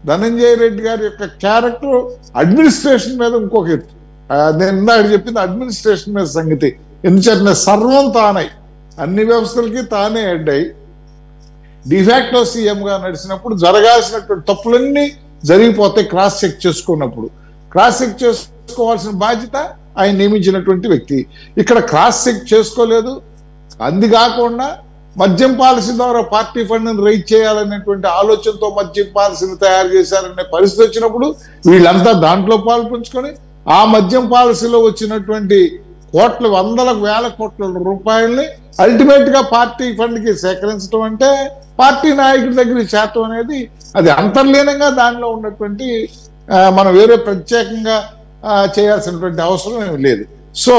ధనంజయ రెడ్డి గారి యొక్క క్యారెక్టర్ అడ్మినిస్ట్రేషన్ మీద ఇంకొక ఎత్తు. నేను ఇందాక చెప్పింది అడ్మినిస్ట్రేషన్ మీద సంగతి. ఎందుకంటే సర్వం తానై, అన్ని వ్యవస్థలకి తానే హెడ్ అయి డిఫాక్టో సీఎం గా నడిచినప్పుడు జరగాల్సినటువంటి తప్పులన్నీ జరిగిపోతాయి. క్రాస్ చెక్ చేసుకున్నప్పుడు క్రాస్ చెక్ చేసుకోవాల్సిన బాధ్యత ఆయన నియమించినటువంటి వ్యక్తి. ఇక్కడ క్రాస్ చెక్ చేసుకోలేదు. అందుకాకుండా మద్యం పాలసీ ద్వారా పార్టీ ఫండ్ రైజ్ చేయాలనేటువంటి ఆలోచనతో మద్యం పాలసీని తయారు చేశారనే పరిస్థితి వచ్చినప్పుడు వీళ్ళంతా దాంట్లో పాల్పంచుకొని ఆ మద్యం పాలసీలో వచ్చినటువంటి కోట్లు, వందల వేల కోట్ల రూపాయల్ని అల్టిమేట్ గా పార్టీ ఫండ్ కి సేకరించడం అంటే పార్టీ నాయకుడి దగ్గర చేరటం అనేది అది అంతర్లీనంగా దానిలో ఉన్నటువంటి మనం వేరే ప్రత్యేకంగా చేయాల్సినటువంటి అవసరం ఏమి లేదు. సో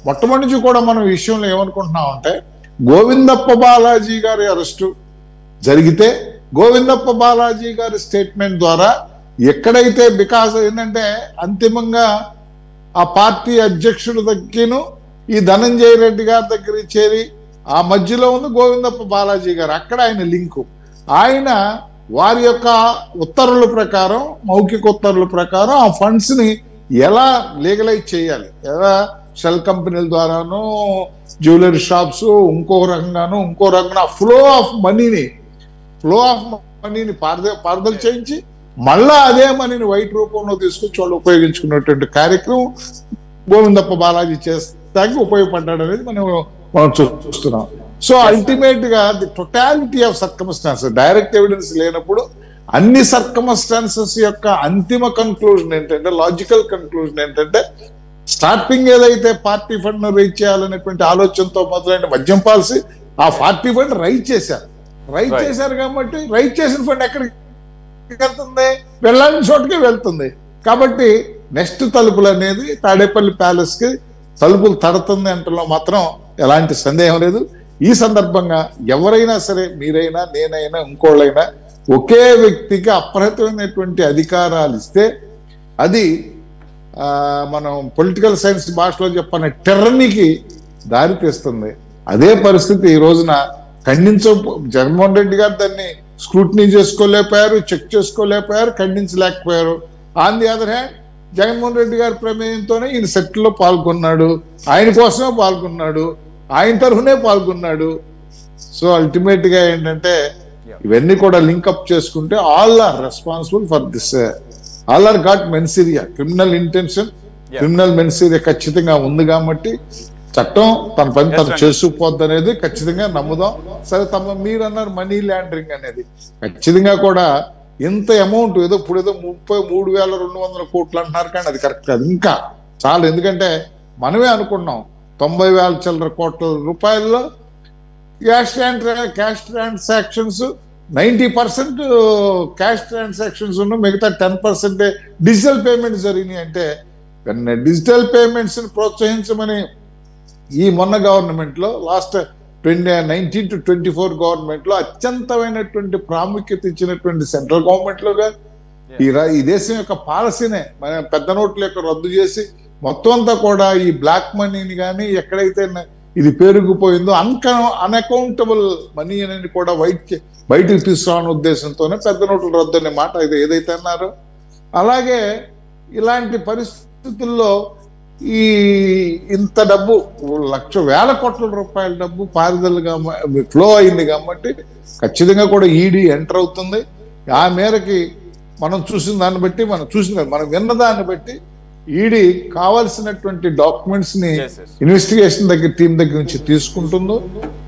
మొట్టమొదటి నుంచి కూడా మనం ఈ విషయంలో ఏమనుకుంటున్నామంటే, గోవిందప్ప బాలాజీ గారి అరెస్టు జరిగితే గోవిందప్ప బాలాజీ గారి స్టేట్మెంట్ ద్వారా ఎక్కడైతే, బికాజ్ ఏంటంటే అంతిమంగా ఆ పార్టీ అధ్యక్షుడి దగ్గరను ఈ ధనంజయ రెడ్డి గారి దగ్గర చేరి ఆ మధ్యలో ఉంది గోవిందప్ప బాలాజీ గారు, అక్కడ ఆయన లింకు. ఆయన వారి యొక్క ఉత్తర్వుల ప్రకారం, మౌఖిక ఉత్తర్వుల ప్రకారం ఆ ఫండ్స్ ని ఎలా లీగలైజ్ చేయాలి, ఎలా షెల్ కంపెనీల ద్వారాను, జ్యువెలరీ షాప్స్, ఇంకో రకంగా ఫ్లో ఆఫ్ మనీని పారదలు చేయించి మళ్ళా అదే మనీని వైట్ రూపంలో తీసుకొచ్చి వాళ్ళు ఉపయోగించుకున్నటువంటి కార్యక్రమం గోవిందప్ప బాలాజీ చేస్తాకి ఉపయోగపడ్డాడు అనేది మనం చూస్తున్నాం. సో అల్టిమేట్ గా the totality of circumstances, direct evidence లేనప్పుడు అన్ని సర్కమ్స్టాన్సెస్ యొక్క అంతిమ కన్క్లూజన్ ఏంటంటే, లాజికల్ కన్క్లూజన్ ఏంటంటే, స్టార్టింగ్ ఏదైతే పార్టీ ఫండ్ ను రైజ్ చేయాలనేటువంటి ఆలోచనతో మొదలైన మద్యం పాలసీ, ఆ పార్టీ ఫండ్ రైజ్ చేశారు కాబట్టి రైజ్ చేసిన ఫండ్ ఎక్కడికి వెళ్తుంది, వెళ్ళాలని చోటుకే వెళ్తుంది. కాబట్టి నెక్స్ట్ తలుపులు అనేది తాడేపల్లి ప్యాలెస్ కి తలుపులు తడుతుంది అంటలో మాత్రం ఎలాంటి సందేహం లేదు. ఈ సందర్భంగా ఎవరైనా సరే, మీరైనా, నేనైనా, ఇంకోళ్ళైనా, ఒకే వ్యక్తికి అప్రహితమైనటువంటి అధికారాలు ఇస్తే అది మనం పొలిటికల్ సైన్స్ భాషలో చెప్పని టెర్రనీకి దారి తీస్తుంది. అదే పరిస్థితి ఈ రోజున జగన్మోహన్ రెడ్డి గారు దాన్ని స్క్రూటినీ చేసుకోలేకపోయారు, చెక్ చేసుకోలేకపోయారు, ఖండించలేకపోయారు. On the other hand Jaganmohan Reddy గారి ప్రమేయంతోనే ఈయన సెట్లో పాల్గొన్నాడు, ఆయన కోసమే పాల్గొన్నాడు, ఆయన తరఫునే పాల్గొన్నాడు. సో అల్టిమేట్ గా ఏంటంటే ఇవన్నీ కూడా లింకప్ చేసుకుంటే all are responsible for this, all are got mens rea, criminal intention, criminal mens rea ఖచ్చితంగా ఉంది. కాబట్టి చట్టం తన పని తను చేసుకుపోద్ది అనేది ఖచ్చితంగా నమ్ముదాం. సరే, మీరు అన్నారు మనీ లాండరింగ్ అనేది, ఖచ్చితంగా కూడా ఇంత అమౌంట్ ఏదో ఇప్పుడు ఏదో 33,200 కోట్లు అంటున్నారు, కానీ అది కరెక్ట్ కాదు, ఇంకా చాలా. ఎందుకంటే మనమే అనుకున్నాం 90,000 చిల్లర కోట్ల రూపాయల్లో క్యాష్ ట్రాన్సాక్షన్స్ 90% క్యాష్ ట్రాన్సాక్షన్స్ ఉన్న, మిగతా 10% డిజిటల్ పేమెంట్స్ జరిగినాయి. అంటే డిజిటల్ పేమెంట్స్ ని ప్రోత్సహించమని ఈ మొన్న గవర్నమెంట్ లో, లాస్ట్ 2019 to 24 గవర్నమెంట్ లో అత్యంతమైనటువంటి ప్రాముఖ్యత ఇచ్చినటువంటి సెంట్రల్ గవర్నమెంట్ లోగా ఈ దేశం యొక్క పాలసీనే మన పెద్ద నోట్ల యొక్క రద్దు చేసి మొత్తం అంతా కూడా ఈ బ్లాక్ మనీని కానీ ఎక్కడైతే ఇది పెరిగిపోయిందో అన్అకౌంటబుల్ మనీ అనేది కూడా బయటకు తీసుకురావని ఉద్దేశంతోనే పెద్ద నోట్ల రద్దు అనే మాట ఏదైతే అన్నారో, అలాగే ఇలాంటి పరిస్థితుల్లో ఈ ఇంత డబ్బు వేల కోట్ల రూపాయల డబ్బు పారుదలగా ఫ్లో అయింది. కాబట్టి ఖచ్చితంగా కూడా ఈడీ ఎంటర్ అవుతుంది. ఆ మేరకి మనం చూసిన దాన్ని బట్టి, మనం విన్న దాన్ని బట్టి ఈడీ కావాల్సినటువంటి డాక్యుమెంట్స్ ని ఇన్వెస్టిగేషన్ టీం దగ్గర నుంచి తీసుకుంటుందో,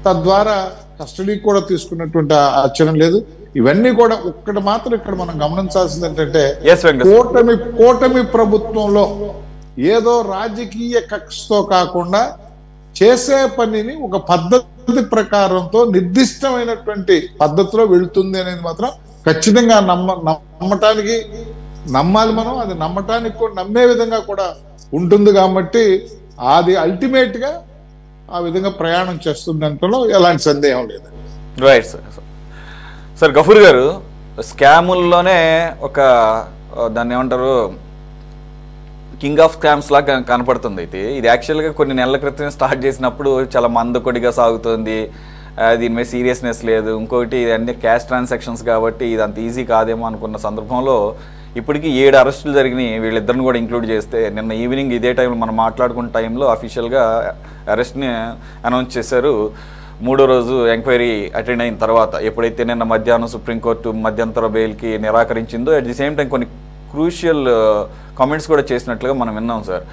తద్వారా కస్టడీ కూడా తీసుకున్నటువంటి ఆశ్చర్యం లేదు. ఇవన్నీ కూడా ఒక్కటి మాత్రం ఇక్కడ మనం గమనించాల్సింది ఏంటంటే, కూటమి ప్రభుత్వంలో ఏదో రాజకీయ కక్షతో కాకుండా చేసే పనిని ఒక పద్ధతి ప్రకారంతో నిర్దిష్టమైనటువంటి పద్ధతిలో వెళుతుంది అనేది మాత్రం ఖచ్చితంగా నమ్మాలి మనం. అది నమ్మటానికి కూడా నమ్మే విధంగా కూడా ఉంటుంది. కాబట్టి అది అల్టిమేట్ గా ఆ విధంగా ప్రయాణం చేస్తుంది అంటలో ఎలాంటి సందేహం లేదు. రైట్ సార్ గఫూర్ గారు, స్కాముల్లోనే ఒక దాన్ని ఏమంటారు, కింగ్ ఆఫ్ స్కామ్స్ లాగా కనపడుతుంది. అయితే ఇది యాక్చువల్గా కొన్ని నెలల క్రితం స్టార్ట్ చేసినప్పుడు చాలా మందకొడిగా సాగుతుంది, దీని మీద సీరియస్నెస్ లేదు. ఇంకొకటి అన్ని క్యాష్ ట్రాన్సాక్షన్స్ కాబట్టి ఇది అంత ఈజీ కాదేమో అనుకున్న సందర్భంలో ఇప్పటికీ 7 అరెస్టులు జరిగినాయి, వీళ్ళిద్దరిని కూడా ఇంక్లూడ్ చేస్తే. నిన్న ఈవినింగ్ ఇదే టైంలో మనం మాట్లాడుకున్న టైంలో అఫీషియల్గా అరెస్ట్ని అనౌన్స్ చేశారు. 3వ రోజు ఎంక్వైరీ అటెండ్ అయిన తర్వాత, ఎప్పుడైతే నిన్న మధ్యాహ్నం సుప్రీంకోర్టు మధ్యంతర బెయిల్కి నిరాకరించిందో, అట్ ది సేమ్ టైం కొన్ని క్రూషియల్ కామెంట్స్ కూడా చేసినట్లుగా మనం విన్నాం సార్.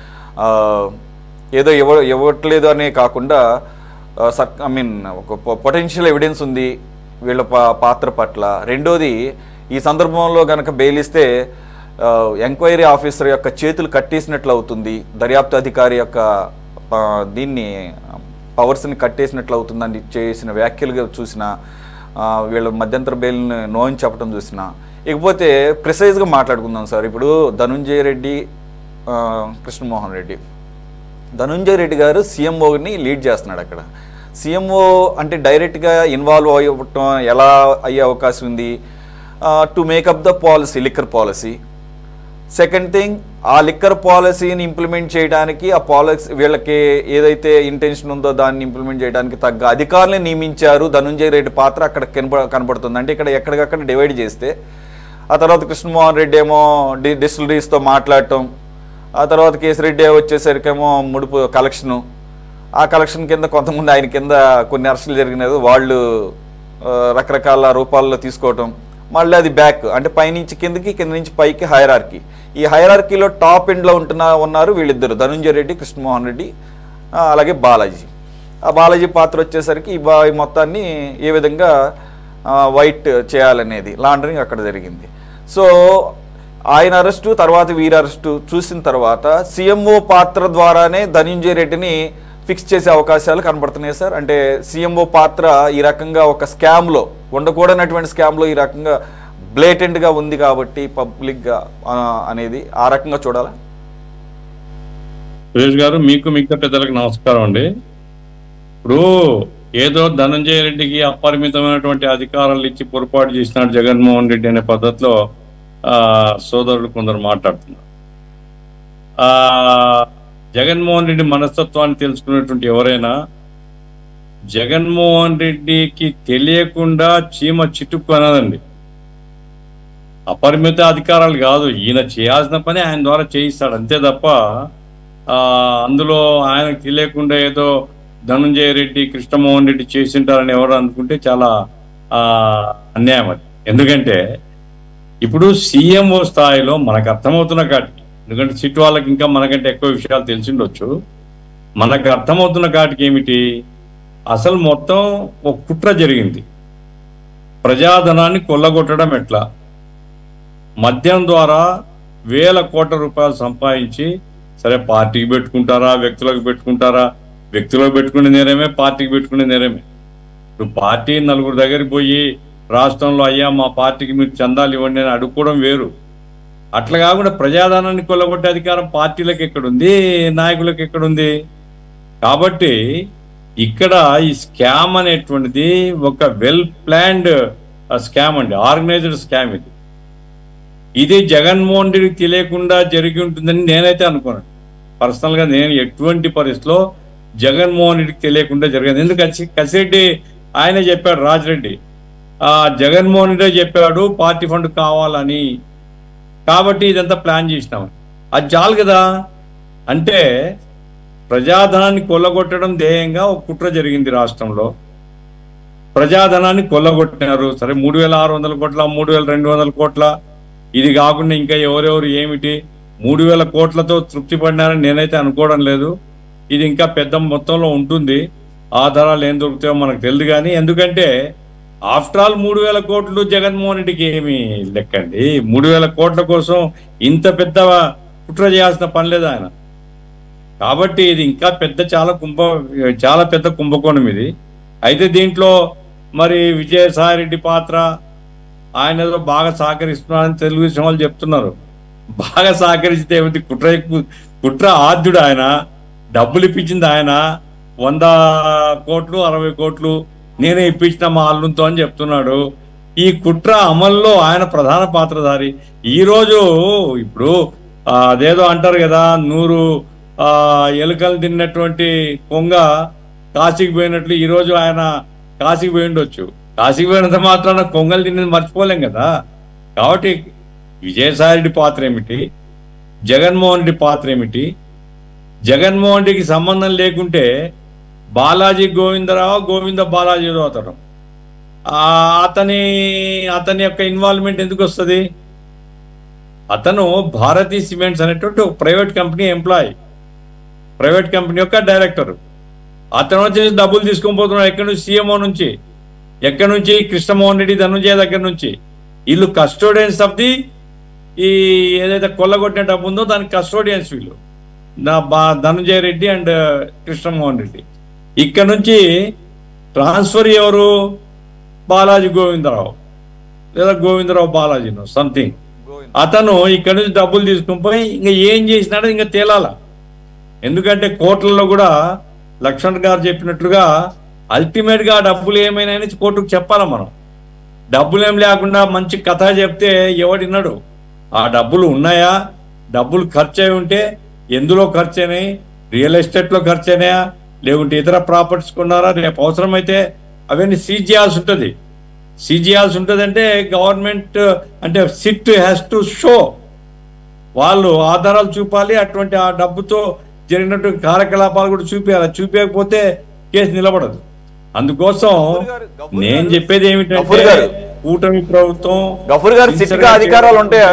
ఏదో ఇవ్వట్లేదు అనే కాకుండా ఒక పొటెన్షియల్ ఎవిడెన్స్ ఉంది వీళ్ళ పాత్ర పట్ల. రెండోది, ఈ సందర్భంలో కనుక బెయిల్ ఇస్తే ఎంక్వైరీ ఆఫీసర్ యొక్క చేతులు కట్టేసినట్లు అవుతుంది, దర్యాప్తు అధికారి యొక్క దీన్ని పవర్స్ని కట్టేసినట్లు అవుతుందని చేసిన వ్యాఖ్యలుగా చూసిన, వీళ్ళ మధ్యంతర బెయిల్ని నో అని చెప్పడం చూసిన, ఇకపోతే ప్రిసైజ్గా మాట్లాడుకుందాం సార్. ఇప్పుడు ధనుంజయ రెడ్డి, కృష్ణమోహన్ రెడ్డి, ధనుంజయ రెడ్డి గారు సీఎంఓని లీడ్ చేస్తున్నాడు. అక్కడ సీఎంఓ అంటే డైరెక్ట్గా ఇన్వాల్వ్ అవ్వటం ఎలా అయ్యే అవకాశం ఉంది? To make up the policy, liquor policy. Second thing, ఆ లిక్కర్ పాలసీని ఇంప్లిమెంట్ చేయడానికి, ఆ పాలసీ వీళ్ళకి ఏదైతే ఇంటెన్షన్ ఉందో దాన్ని ఇంప్లిమెంట్ చేయడానికి తగ్గ అధికారులను నియమించారు. ధనుంజయ రెడ్డి పాత్ర అక్కడ కనబడుతుంది. అంటే ఇక్కడ ఎక్కడికక్కడ డివైడ్ చేస్తే, ఆ తర్వాత కృష్ణమోహన్ రెడ్డి ఏమో డిస్టిలరీస్తో మాట్లాడటం, ఆ తర్వాత కేసిరెడ్డి వచ్చేసరికేమో ముడుపు కలెక్షను, ఆ కలెక్షన్ కింద కొంతమంది ఆయన కింద కొన్ని అరెస్టులు జరిగినది, వాళ్ళు రకరకాల రూపాల్లో తీసుకోవటం, మళ్ళీ అది బ్యాక్ అంటే పైనుంచి కిందకి, కింద నుంచి పైకి హైరార్కీ. ఈ హైరార్కీలో టాప్ ఎండ్లో ఉన్నారు వీళ్ళిద్దరు, ధనుంజయ రెడ్డి, కృష్ణమోహన్ రెడ్డి, అలాగే బాలాజీ. ఆ బాలాజీ పాత్ర వచ్చేసరికి ఈ మొత్తాన్ని ఏ విధంగా వైట్ చేయాలనేది లాండరింగ్ అక్కడ జరిగింది. సో ఆయన అరెస్టు, తర్వాత వీరి అరెస్టు చూసిన తర్వాత సీఎంఓ పాత్ర ద్వారానే ధనుంజయ రెడ్డిని ఫిక్స్ చేసే అవకాశాలు కనబడుతున్నాయి సార్. అంటే సీఎంఓ పాత్ర ఈ రకంగా ఒక స్కామ్లో, ఉండకూడనటువంటి స్కామ్లో ఈ రకంగా బ్లేటెంట్గా ఉంది కాబట్టి పబ్లిక్గా అనేది ఆ రకంగా చూడాలా? సురేష్ గారు, మీకు మిగతా పెద్దలకు నమస్కారం అండి. ఇప్పుడు ఏదో ధనంజయ రెడ్డికి అపరిమితమైనటువంటి అధికారాలు ఇచ్చి పొరపాటు చేసినాడు జగన్మోహన్ రెడ్డి అనే పద్ధతిలో సోదరులు కొందరు మాట్లాడుతున్నారు. జగన్మోహన్ రెడ్డి మనస్తత్వాన్ని తెలుసుకున్నటువంటి ఎవరైనా జగన్మోహన్ రెడ్డికి తెలియకుండా చీమ చిటుక్కు అనదండి. అపరిమిత అధికారాలు కాదు, ఈయన చేయాల్సిన పని ఆయన ద్వారా చేయిస్తాడు అంతే తప్ప అందులో ఆయనకు తెలియకుండా ఏదో ధనంజయ రెడ్డి, కృష్ణమోహన్ రెడ్డి చేసింటారని ఎవరు అనుకుంటే చాలా అన్యాయం అది. ఎందుకంటే ఇప్పుడు సీఎంఓ స్థాయిలో మనకు అర్థమవుతున్న కాటికి, ఎందుకంటే సిట్ వాళ్ళకి ఇంకా మనకంటే ఎక్కువ విషయాలు తెలిసిండొచ్చు, మనకు అర్థమవుతున్న కాటికి ఏమిటి, అసలు మొత్తం ఒక కుట్ర జరిగింది. ప్రజాధనాన్ని కొల్లగొట్టడం ఎట్లా, మద్యం ద్వారా వేల కోట్ల రూపాయలు సంపాదించి, సరే పార్టీకి పెట్టుకుంటారా, వ్యక్తులకు పెట్టుకుంటారా, వ్యక్తులకు పెట్టుకునే నేరమే, పార్టీకి పెట్టుకునే నేరమే. ఇప్పుడు పార్టీ నలుగురు దగ్గరికి పోయి రాష్ట్రంలో అయ్యా మా పార్టీకి మీరు చందాలు ఇవ్వండి అని అడుక్కోవడం వేరు. అట్లా కాకుండా ప్రజాధనాన్ని కొల్లగొట్టే అధికారం పార్టీలకు ఎక్కడుంది, నాయకులకు ఎక్కడుంది? కాబట్టి ఇక్కడ ఈ స్కామ్ అనేటువంటిది ఒక వెల్ ప్లాన్డ్ స్కామ్ అండి, ఆర్గనైజ్డ్ స్కామ్ ఇది. ఇది జగన్మోహన్ రెడ్డికి తెలియకుండా జరిగి ఉంటుందని నేనైతే అనుకున్నాను. పర్సనల్గా నేను ఎటువంటి పరిస్థితిలో జగన్మోహన్ రెడ్డికి తెలియకుండా జరిగింది. ఎందుకంటే కసిరెడ్డి ఆయనే చెప్పాడు, రాజిరెడ్డి జగన్మోహన్ రెడ్డి చెప్పాడు పార్టీ ఫండ్ కావాలని, కాబట్టి ఇదంతా ప్లాన్ చేసినాం. అది చాలు కదా. అంటే ప్రజాధనాన్ని కొల్లగొట్టడం ధ్యేయంగా ఒక కుట్ర జరిగింది రాష్ట్రంలో. ప్రజాధనాన్ని కొల్లగొట్టినారు. సరే 3600 కోట్ల, 3200 కోట్ల, ఇది కాకుండా ఇంకా ఎవరెవరు ఏమిటి 3000 కోట్లతో తృప్తి పడినారని నేనైతే అనుకోవడం లేదు. ఇది ఇంకా పెద్ద మొత్తంలో ఉంటుంది. ఆధారాలు ఏం దొరుకుతాయో మనకు తెలియదు. కానీ ఎందుకంటే ఆఫ్టర్ ఆల్ 3000 కోట్లు జగన్మోహన్ రెడ్డికి ఏమి లెక్కండి. 3000 కోట్ల కోసం ఇంత పెద్ద కుట్ర చేయాల్సిన పని లేదు ఆయన. కాబట్టి ఇది ఇంకా పెద్ద చాలా పెద్ద కుంభకోణం ఇది. అయితే దీంట్లో మరి విజయసాయిరెడ్డి పాత్ర, ఆయన ఏదో బాగా సహకరిస్తున్నారని తెలుగుదేశం వాళ్ళు చెప్తున్నారు. బాగా సహకరిస్తే ఏమిటి, కుట్ర ఆద్యుడు ఆయన, డబ్బులు ఇప్పించింది ఆయన, 100 కోట్లు 60 కోట్లు నేనే ఇప్పించిన మా అల్లుతో అని చెప్తున్నాడు. ఈ కుట్ర అమల్లో ఆయన ప్రధాన పాత్రధారి. ఈరోజు ఇప్పుడు అదేదో అంటారు కదా, 100 ఎలుకలు తిన్నటువంటి కొంగ కాశీకి పోయినట్లు ఈరోజు ఆయన కాశీకి పోయి ఉండొచ్చు. కాశీకి పోయినంత మాత్రాన కొంగలు తిన్నది మర్చిపోలేం కదా. కాబట్టి విజయసాయిరెడ్డి పాత్ర ఏమిటి, జగన్మోహన్ రెడ్డి పాత్ర ఏమిటి? జగన్మోహన్ రెడ్డికి సంబంధం లేకుంటే బాలాజీ గోవిందరావు, గోవింద బాలాజీ అవుతాడు. అతని యొక్క ఇన్వాల్వ్మెంట్ ఎందుకు వస్తుంది? అతను భారతీ సిమెంట్స్ అనేటువంటి ఒక private company employee, private company యొక్క డైరెక్టర్. అతను వచ్చేసి డబ్బులు తీసుకొని పోతున్నాడు. ఎక్కడి నుంచి? సీఎంఓ నుంచి. ఎక్కడి నుంచి? కృష్ణమోహన్ రెడ్డి, ధనుంజయ దగ్గర నుంచి. వీళ్ళు కస్టోడియన్స్ ఆఫ్ ది, ఈ ఏదైతే కొల్లగొట్టిన డబ్బు ఉందో దానికి కస్టోడియన్స్ వీళ్ళు. ధనంజయ రెడ్డి అండ్ కృష్ణమోహన్ రెడ్డి. ఇక్కడ నుంచి ట్రాన్స్ఫర్ ఎవరు? బాలాజీ గోవిందరావు లేదా గోవిందరావు బాలాజీనో సంథింగ్. అతను ఇక్కడ నుంచి డబ్బులు తీసుకుని పోయి ఇంకా ఏం చేసినాడో ఇంకా తేలాల. ఎందుకంటే కోర్టులలో కూడా లక్ష్మణ్ గారు చెప్పినట్లుగా అల్టిమేట్ గా డబ్బులు ఏమైనా కోర్టుకు చెప్పాలా. మనం డబ్బులు ఏం లేకుండా మంచి కథ చెప్తే ఎవడిన్నాడు? ఆ డబ్బులు ఉన్నాయా, డబ్బులు ఖర్చు అయి ఉంటే ఎందులో ఖర్చు అయినాయి, రియల్ ఎస్టేట్ లో ఖర్చు అయినాయా లేకుంటే ఇతర ప్రాపర్టీస్ కొన్నారా, రేపు అవసరమైతే అవన్నీ సీజ్ చేయాల్సి ఉంటుంది. సీజ్ చేయాల్సి ఉంటుంది అంటే గవర్నమెంట్ అంటే సిట్ హ్యాస్ టు షో, వాళ్ళు ఆధారాలు చూపాలి, అటువంటి ఆ డబ్బుతో జరిగినటువంటి కార్యకలాపాలు కూడా చూపించాలి. చూపించకపోతే కేసు నిలబడదు. అందుకోసం నేను చెప్పేది ఏమిటంటే కూటమి ప్రభుత్వం గఫూర్ గారు సిట్కా అధికారాలు ఉంటాయా?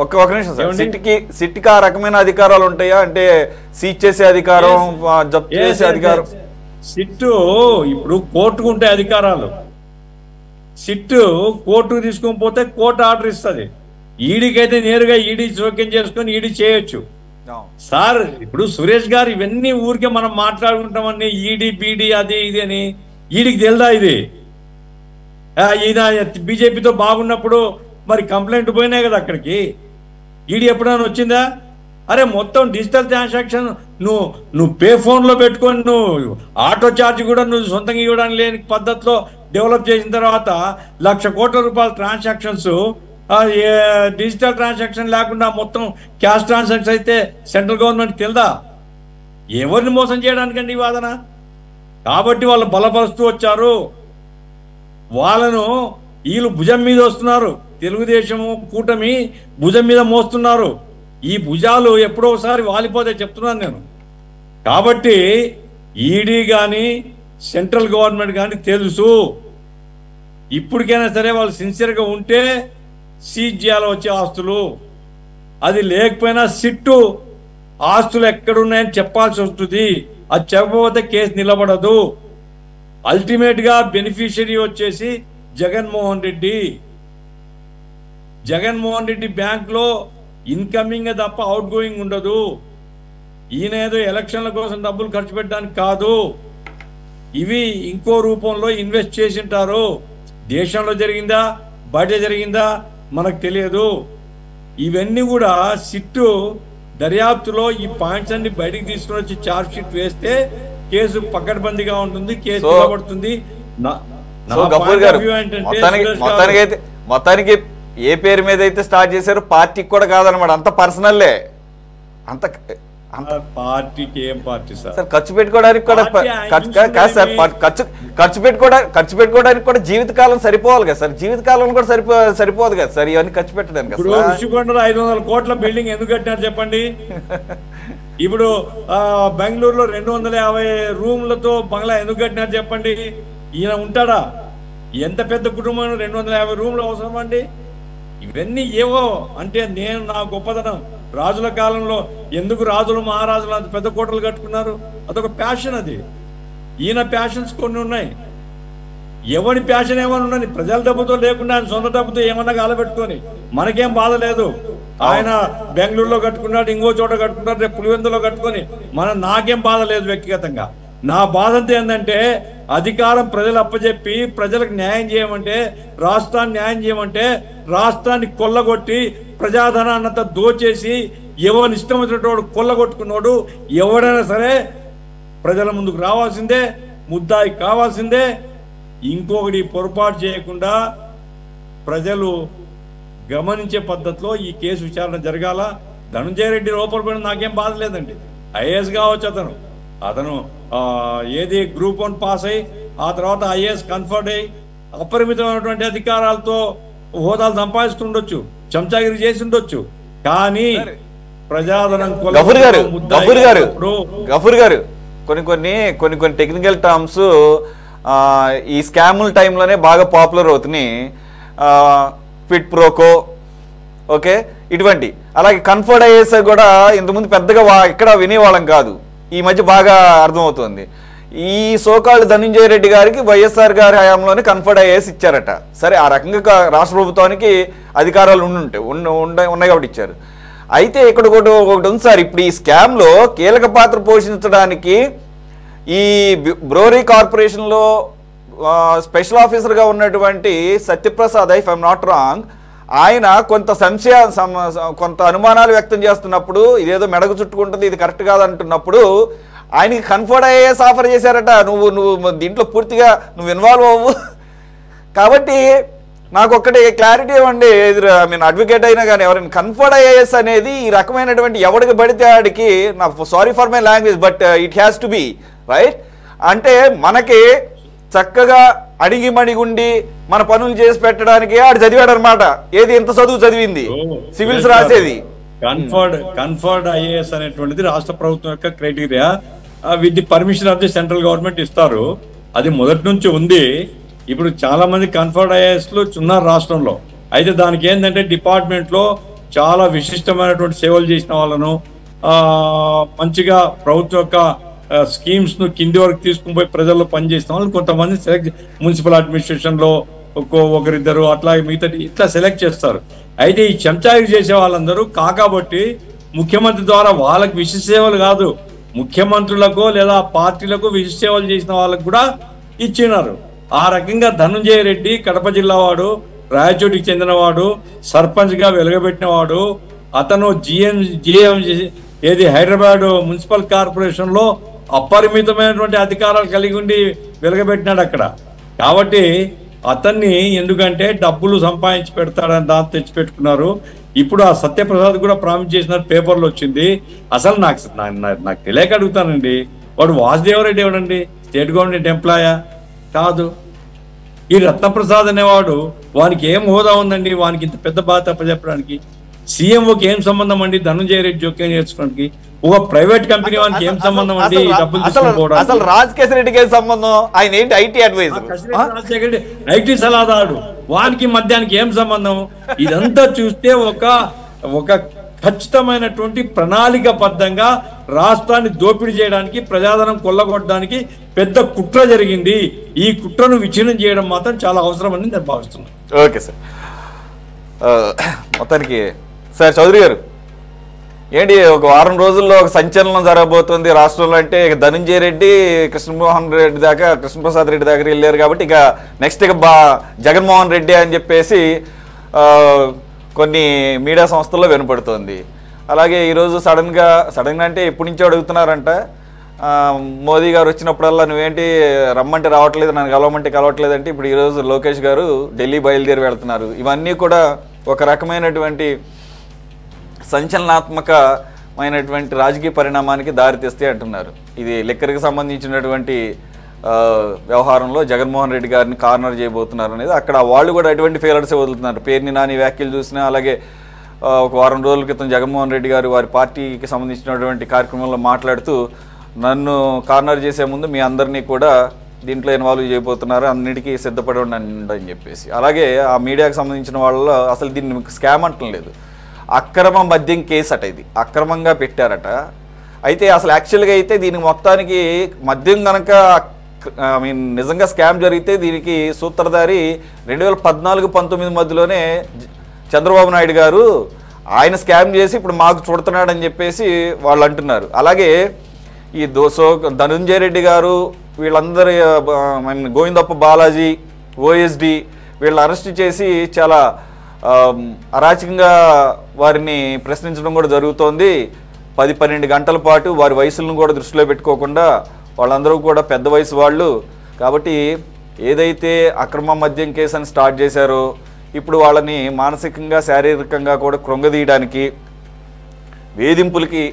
ఒక నిమిషం సార్, సిట్కి ఆ రకమైన అధికారాలు ఉంటాయా? అంటే సీజ్ చేసే అధికారం, జప్తు చేసే అధికారం. సిట్టు ఇప్పుడు కోర్టుకు ఉంటాయి అధికారాలు. సిట్టు కోర్టుకు తీసుకొని పోతే కోర్టు ఆర్డర్ ఇస్తుంది. ఈడీకైతే నేరుగా ఈడీ జోక్యం చేసుకొని ఈడీ చేయొచ్చు. సార్ ఇప్పుడు సురేష్ గారు ఇవన్నీ ఊరికే మనం మాట్లాడుకుంటామని ఈడీ బీడీ అది ఇది అని ఈడీకి తెలుదా? ఇది ఈయన బీజేపీతో బాగున్నప్పుడు మరి కంప్లైంట్ పోయినాయి కదా అక్కడికి. ఈడీ ఎప్పుడైనా వచ్చిందా? అరే మొత్తం డిజిటల్ ట్రాన్సాక్షన్ నువ్వు పే ఫోన్లో పెట్టుకొని నువ్వు ఆటో ఛార్జ్ కూడా నువ్వు సొంతంగా ఇవ్వడానికి లేని పద్ధతిలో డెవలప్ చేసిన తర్వాత 1,00,000 కోట్ల రూపాయల ట్రాన్సాక్షన్స్ డిజిటల్ ట్రాన్సాక్షన్ లేకుండా మొత్తం క్యాష్ ట్రాన్సాక్షన్ అయితే సెంట్రల్ గవర్నమెంట్ తెలుదా? ఎవరిని మోసం చేయడానికండి ఈ వాదన? కాబట్టి వాళ్ళు బలపరుస్తూ వచ్చారు. వాళ్ళను వీళ్ళు భుజం మీద వస్తున్నారు. తెలుగుదేశము కూటమి భుజం మీద మోస్తున్నారు. ఈ భుజాలు ఎప్పుడో ఒకసారి వాలిపోతే చెప్తున్నాను నేను. కాబట్టి ఈడీ కానీ సెంట్రల్ గవర్నమెంట్ కానీ తెలుసు. ఇప్పటికైనా సరే వాళ్ళు సిన్సియర్గా ఉంటే సీజ్ చేయాలి వచ్చే ఆస్తులు. అది లేకపోయినా సిట్టు ఆస్తులు ఎక్కడున్నాయని చెప్పాల్సి వస్తుంది. అది చెప్పకపోతే కేసు నిలబడదు. అల్టిమేట్గా బెనిఫిషియరీ వచ్చేసి జగన్మోహన్ రెడ్డి. జగన్మోహన్ రెడ్డి బ్యాంక్లో ఇన్కమింగ్ తప్ప అవుట్ గోయింగ్ ఉండదు. ఈయన ఏదో ఎలక్షన్ల కోసం డబ్బులు ఖర్చు పెట్టడానికి కాదు. ఇవి ఇంకో రూపంలో ఇన్వెస్ట్ చేసింటారు. దేశంలో జరిగిందా బయట జరిగిందా మనకు తెలియదు. ఇవన్నీ కూడా సిట్టు దర్యాప్తులో ఈ పాయింట్స్ అన్ని బయటకు తీసుకుని వచ్చి ఛార్జ్ షీట్ వేస్తే కేసు పకడ్బందీగా ఉంటుంది, కేసు నిలబడుతుంది. మొత్తానికి ఏ పేరు మీద అయితే స్టార్ట్ చేశారో పార్టీకి కూడా కాదనమాట, అంత పర్సనల్లే. అంత పార్టీకి ఏం పార్టీ సార్? ఖర్చు పెట్టుకోవడానికి కూడా కాదు సార్, ఖర్చు పెట్టుకోవడానికి కూడా జీవితకాలం సరిపోవాలి కదా సార్. జీవితకాలం కూడా సరిపోదు కదా సార్ ఇవన్నీ ఖర్చు పెట్టడానికి. ఇప్పుడు ఋషికొండలో 500 కోట్ల బిల్డింగ్ ఎందుకు కట్టినారు చెప్పండి? ఇప్పుడు బెంగళూరులో 250 రూమ్లతో బంగ్లా ఎందుకు కట్టినారు చెప్పండి? ఈయన ఉంటాడా? ఎంత పెద్ద కుటుంబం 250 రూమ్లు అవసరం అండి? ఇవన్నీ ఏవో అంటే నేను నా గొప్పతనం. రాజుల కాలంలో ఎందుకు రాజులు మహారాజులు అంత పెద్ద కోటలు కట్టుకున్నారు? అదొక ప్యాషన్. అది ఈయన ప్యాషన్స్ కొన్ని ఉన్నాయి. ఎవరి ప్యాషన్ ఏమైనా ఉన్నది ప్రజల డబ్బుతో లేకుండా ఆయన సొంత డబ్బుతో ఏమన్నా కాలబెట్టుకొని మనకేం బాధ లేదు. ఆయన బెంగళూరులో కట్టుకున్నాడు, ఇంకో చోట కట్టుకున్నాడు, రేపు పులివెందులో కట్టుకొని నాకేం బాధ లేదు వ్యక్తిగతంగా. నా బాధ అంతా ఏంటంటే అధికారం ప్రజలు అప్పచెప్పి ప్రజలకు న్యాయం చేయమంటే, రాష్ట్రాన్ని న్యాయం చేయమంటే రాష్ట్రాన్ని కొల్లగొట్టి ప్రజాధనాన్నంతా దోచేసి ఎవరిని ఇష్టం వచ్చినట్టు కొల్లగొట్టుకున్నాడు ఎవడైనా సరే ప్రజల ముందుకు రావాల్సిందే, ముద్దాయి కావాల్సిందే. ఇంకొకటి పొరపాటు చేయకుండా ప్రజలు గమనించే పద్ధతిలో ఈ కేసు విచారణ జరగాల. ధనంజయ రెడ్డి లోపల పడిన నాకేం బాధ లేదండి. ఐఏఎస్ కావచ్చు అతను ఏది గ్రూప్ 1 పాస్ అయ్యి ఆ తర్వాత ఐఏఎస్ కన్ఫర్డ్ అయ్యి అపరిమితమైనటువంటి అధికారాలతో హోదాలు సంపాదిస్తుండొచ్చు, చెంచాగిరి చేసి ఉండొచ్చు. కానీ ప్రజాధనం గఫూర్ గారు కొన్ని టెక్నికల్ టర్మ్స్ ఈ స్కాముల టైంలోనే బాగా పాపులర్ అవుతున్నాయి. క్విడ్ ప్రోకో, ఓకే, ఇటువంటి. అలాగే కన్ఫర్డ్ ఐఏఎస్ కూడా ఇంతకుముందు పెద్దగా ఇక్కడ వినేవాళ్ళం కాదు, ఈ మధ్య బాగా అర్థమవుతుంది. ఈ సోకాళ్ళు ధనంజయ రెడ్డి గారికి వైఎస్ఆర్ గారి హయాంలోనే కన్ఫర్డ్ ఐఏఎస్ ఇచ్చారట. సరే, ఆ రకంగా రాష్ట్ర ప్రభుత్వానికి అధికారాలు ఉన్నాయి కాబట్టి ఇచ్చారు. అయితే ఇక్కడ ఒకటి ఉంది సార్, ఇప్పుడు ఈ స్కామ్లో కీలక పాత్ర పోషించడానికి ఈ బ్రోరీ కార్పొరేషన్లో స్పెషల్ ఆఫీసర్గా ఉన్నటువంటి Satyaprasad, if I'm not wrong, ఆయన కొంత కొంత అనుమానాలు వ్యక్తం చేస్తున్నప్పుడు ఇదేదో మెడకు చుట్టుకుంటుంది, ఇది కరెక్ట్ కాదంటున్నప్పుడు ఆయనకి కన్ఫర్డ్ ఐఏఎస్ ఆఫర్ చేశారట, నువ్వు దీంట్లో పూర్తిగా నువ్వు ఇన్వాల్వ్ అవ్వు. కాబట్టి నాకు ఒక్కటి క్లారిటీ ఇవ్వండి, నేను అడ్వకేట్ అయినా కానీ ఎవరైనా కన్ఫర్డ్ ఐఏఎస్ అనేది ఈ రకమైనటువంటి ఎవడికి పడితే ఆడికి, నా sorry for my language but it has to be right, అంటే మనకి చక్కగా అడిగి మడిగుండి మన పనులు చేసి పెట్టడానికి ఆడు చదివాడు అనమాట. ఏది ఎంత చదువు చదివింది, సివిల్స్ రాసేది. కన్ఫర్డ్ ఐఏఎస్ అనేటువంటిది రాష్ట్ర ప్రభుత్వం యొక్క criteria, with the permission of the central government ఇస్తారు. అది మొదటి నుంచి ఉంది. ఇప్పుడు చాలా మంది కన్ఫర్డ్ ఐఏఎస్లు ఉన్నారు రాష్ట్రంలో. అయితే దానికి ఏంటంటే డిపార్ట్మెంట్లో చాలా విశిష్టమైనటువంటి సేవలు చేసిన వాళ్ళను, మంచిగా ప్రభుత్వం యొక్క స్కీమ్స్ ను కింది వరకు తీసుకుని పోయి ప్రజల్లో పనిచేసిన వాళ్ళు కొంతమంది సెలెక్ట్, మున్సిపల్ అడ్మినిస్ట్రేషన్లో ఒకరిద్దరు అట్లా మిగతా ఇట్లా సెలెక్ట్ చేస్తారు. అయితే ఈ చెంచాయి చేసే వాళ్ళందరూ కాకబట్టి ముఖ్యమంత్రి ద్వారా వాళ్ళకి విశిష్ట సేవలు కాదు, ముఖ్యమంత్రులకు లేదా పార్టీలకు విశిష్ట సేవలు చేసిన వాళ్ళకు కూడా ఇచ్చినారు. ఆ రకంగా ధనుంజయ రెడ్డి కడప జిల్లా వాడు, రాయచోటికి చెందినవాడు, సర్పంచ్గా వెలుగబెట్టినవాడు. అతను జిఎం ఏది హైదరాబాద్ మున్సిపల్ కార్పొరేషన్లో అపరిమితమైనటువంటి అధికారాలు కలిగి ఉండి వెలుగబెట్టినాడు అక్కడ. కాబట్టి అతన్ని ఎందుకంటే డబ్బులు సంపాదించి పెడతాడని దాంతో తెచ్చిపెట్టుకున్నారు. ఇప్పుడు ఆ సత్యప్రసాద్ కూడా ప్రామిస్ చేసినారు, పేపర్లో వచ్చింది. అసలు నాకు తెలియక అడుగుతానండి, వాడు వాసుదేవరెడ్డి ఎవడండి? స్టేట్ గవర్నమెంట్ ఎంప్లాయా? కాదు. ఈ రత్నప్రసాద్ అనేవాడు, వానికి ఏం హోదా ఉందండి? వానికి ఇంత పెద్ద బాధ్యత అప్పచెప్పడానికి సీఎంఓకి ఏం సంబంధం అండి? ధనుంజయ రెడ్డి జోక్యం చేసుకోవడానికి ఒక ప్రైవేట్ కంపెనీ వానికి ఏం సంబంధం అండి? డబ్బులు తీసుకోవడానికి అసలు రాజకేశ్వర రెడ్డికి ఏం సంబంధం? ఆయన ఏంటి ఐటీ అడ్వైజర్, ఐటీ సలహాదారుడు, వానికి మధ్యానికి ఏం సంబంధం? ఇదంతా చూస్తే ఒక ఖచ్చితమైనటువంటి ప్రణాళికబద్ధంగా రాష్ట్రాన్ని దోపిడీ చేయడానికి, ప్రజాధనం కొల్లగొట్టడానికి పెద్ద కుట్ర జరిగింది. ఈ కుట్రను విచ్ఛిన్నం చేయడం మాత్రం చాలా అవసరమని నేను భావిస్తున్నాను. ఓకే సార్, మొత్తానికి సార్ చౌదరి గారు ఏంటి, ఒక వారం రోజుల్లో ఒక సంచలనం జరగబోతుంది రాష్ట్రంలో. అంటే ఇక ధనుంజయ రెడ్డి కృష్ణమోహన్ రెడ్డి దాకా, కృష్ణప్రసాద్ రెడ్డి దగ్గర వెళ్ళారు కాబట్టి ఇక నెక్స్ట్ ఇక జగన్మోహన్ రెడ్డి అని చెప్పేసి కొన్ని మీడియా సంస్థల్లో వినపడుతోంది. అలాగే ఈరోజు సడన్గా అంటే ఎప్పటి నుంచో అడుగుతున్నారంట, మోదీ గారు వచ్చినప్పుడల్లా నువ్వేంటి రమ్మంటే రావట్లేదు, నన్ను కలవమంటే కలవట్లేదు అంటే ఇప్పుడు ఈరోజు లోకేష్ గారు ఢిల్లీ బయలుదేరి వెళ్తున్నారు. ఇవన్నీ కూడా ఒక రకమైనటువంటి సంచలనాత్మకమైనటువంటి రాజకీయ పరిణామానికి దారితీస్తాయి అంటున్నారు. ఇది లిక్కర్కి సంబంధించినటువంటి వ్యవహారంలో జగన్మోహన్ రెడ్డి గారిని కార్నర్ చేయబోతున్నారు అనేది అక్కడ వాళ్ళు కూడా అటువంటి ఫెయిలర్సే వదులుతున్నారు. పేర్ని నాని వ్యాఖ్యలు చూసినా, అలాగే ఒక వారం రోజుల క్రితం జగన్మోహన్ రెడ్డి గారు వారి పార్టీకి సంబంధించినటువంటి కార్యక్రమంలో మాట్లాడుతూ నన్ను కార్నర్ చేసే ముందు మీ అందరినీ కూడా దీంట్లో ఇన్వాల్వ్ చేయబోతున్నారు, అన్నిటికీ సిద్ధపడి ఉండండి అని చెప్పేసి. అలాగే ఆ మీడియాకి సంబంధించిన వాళ్ళలో అసలు దీన్ని స్కామ్ అంటం లేదు, అక్రమ మద్యం కేసు అట, ఇది అక్రమంగా పెట్టారట. అయితే అసలు యాక్చువల్గా అయితే దీనికి మొత్తానికి మద్యం కనుక నిజంగా స్కామ్ జరిగితే దీనికి సూత్రధారి 2014-19 మధ్యలోనే చంద్రబాబు నాయుడు గారు, ఆయన స్కామ్ చేసి ఇప్పుడు మాకు చూడుతున్నాడని చెప్పేసి వాళ్ళు అంటున్నారు. అలాగే ఈ ధనుంజయ రెడ్డి గారు వీళ్ళందరి గోవిందప్ప బాలాజీ, ఓఎస్డి వీళ్ళు అరెస్ట్ చేసి చాలా అరాచకంగా వారిని ప్రశ్నించడం కూడా జరుగుతోంది. 10-12 గంటల పాటు వారి వయసులను కూడా దృష్టిలో పెట్టుకోకుండా, వాళ్ళందరూ కూడా పెద్ద వయసు వాళ్ళు కాబట్టి ఏదైతే అక్రమ మద్యం కేసు అని స్టార్ట్ చేశారో ఇప్పుడు వాళ్ళని మానసికంగా శారీరకంగా కూడా కృంగదీయడానికి వేధింపులకి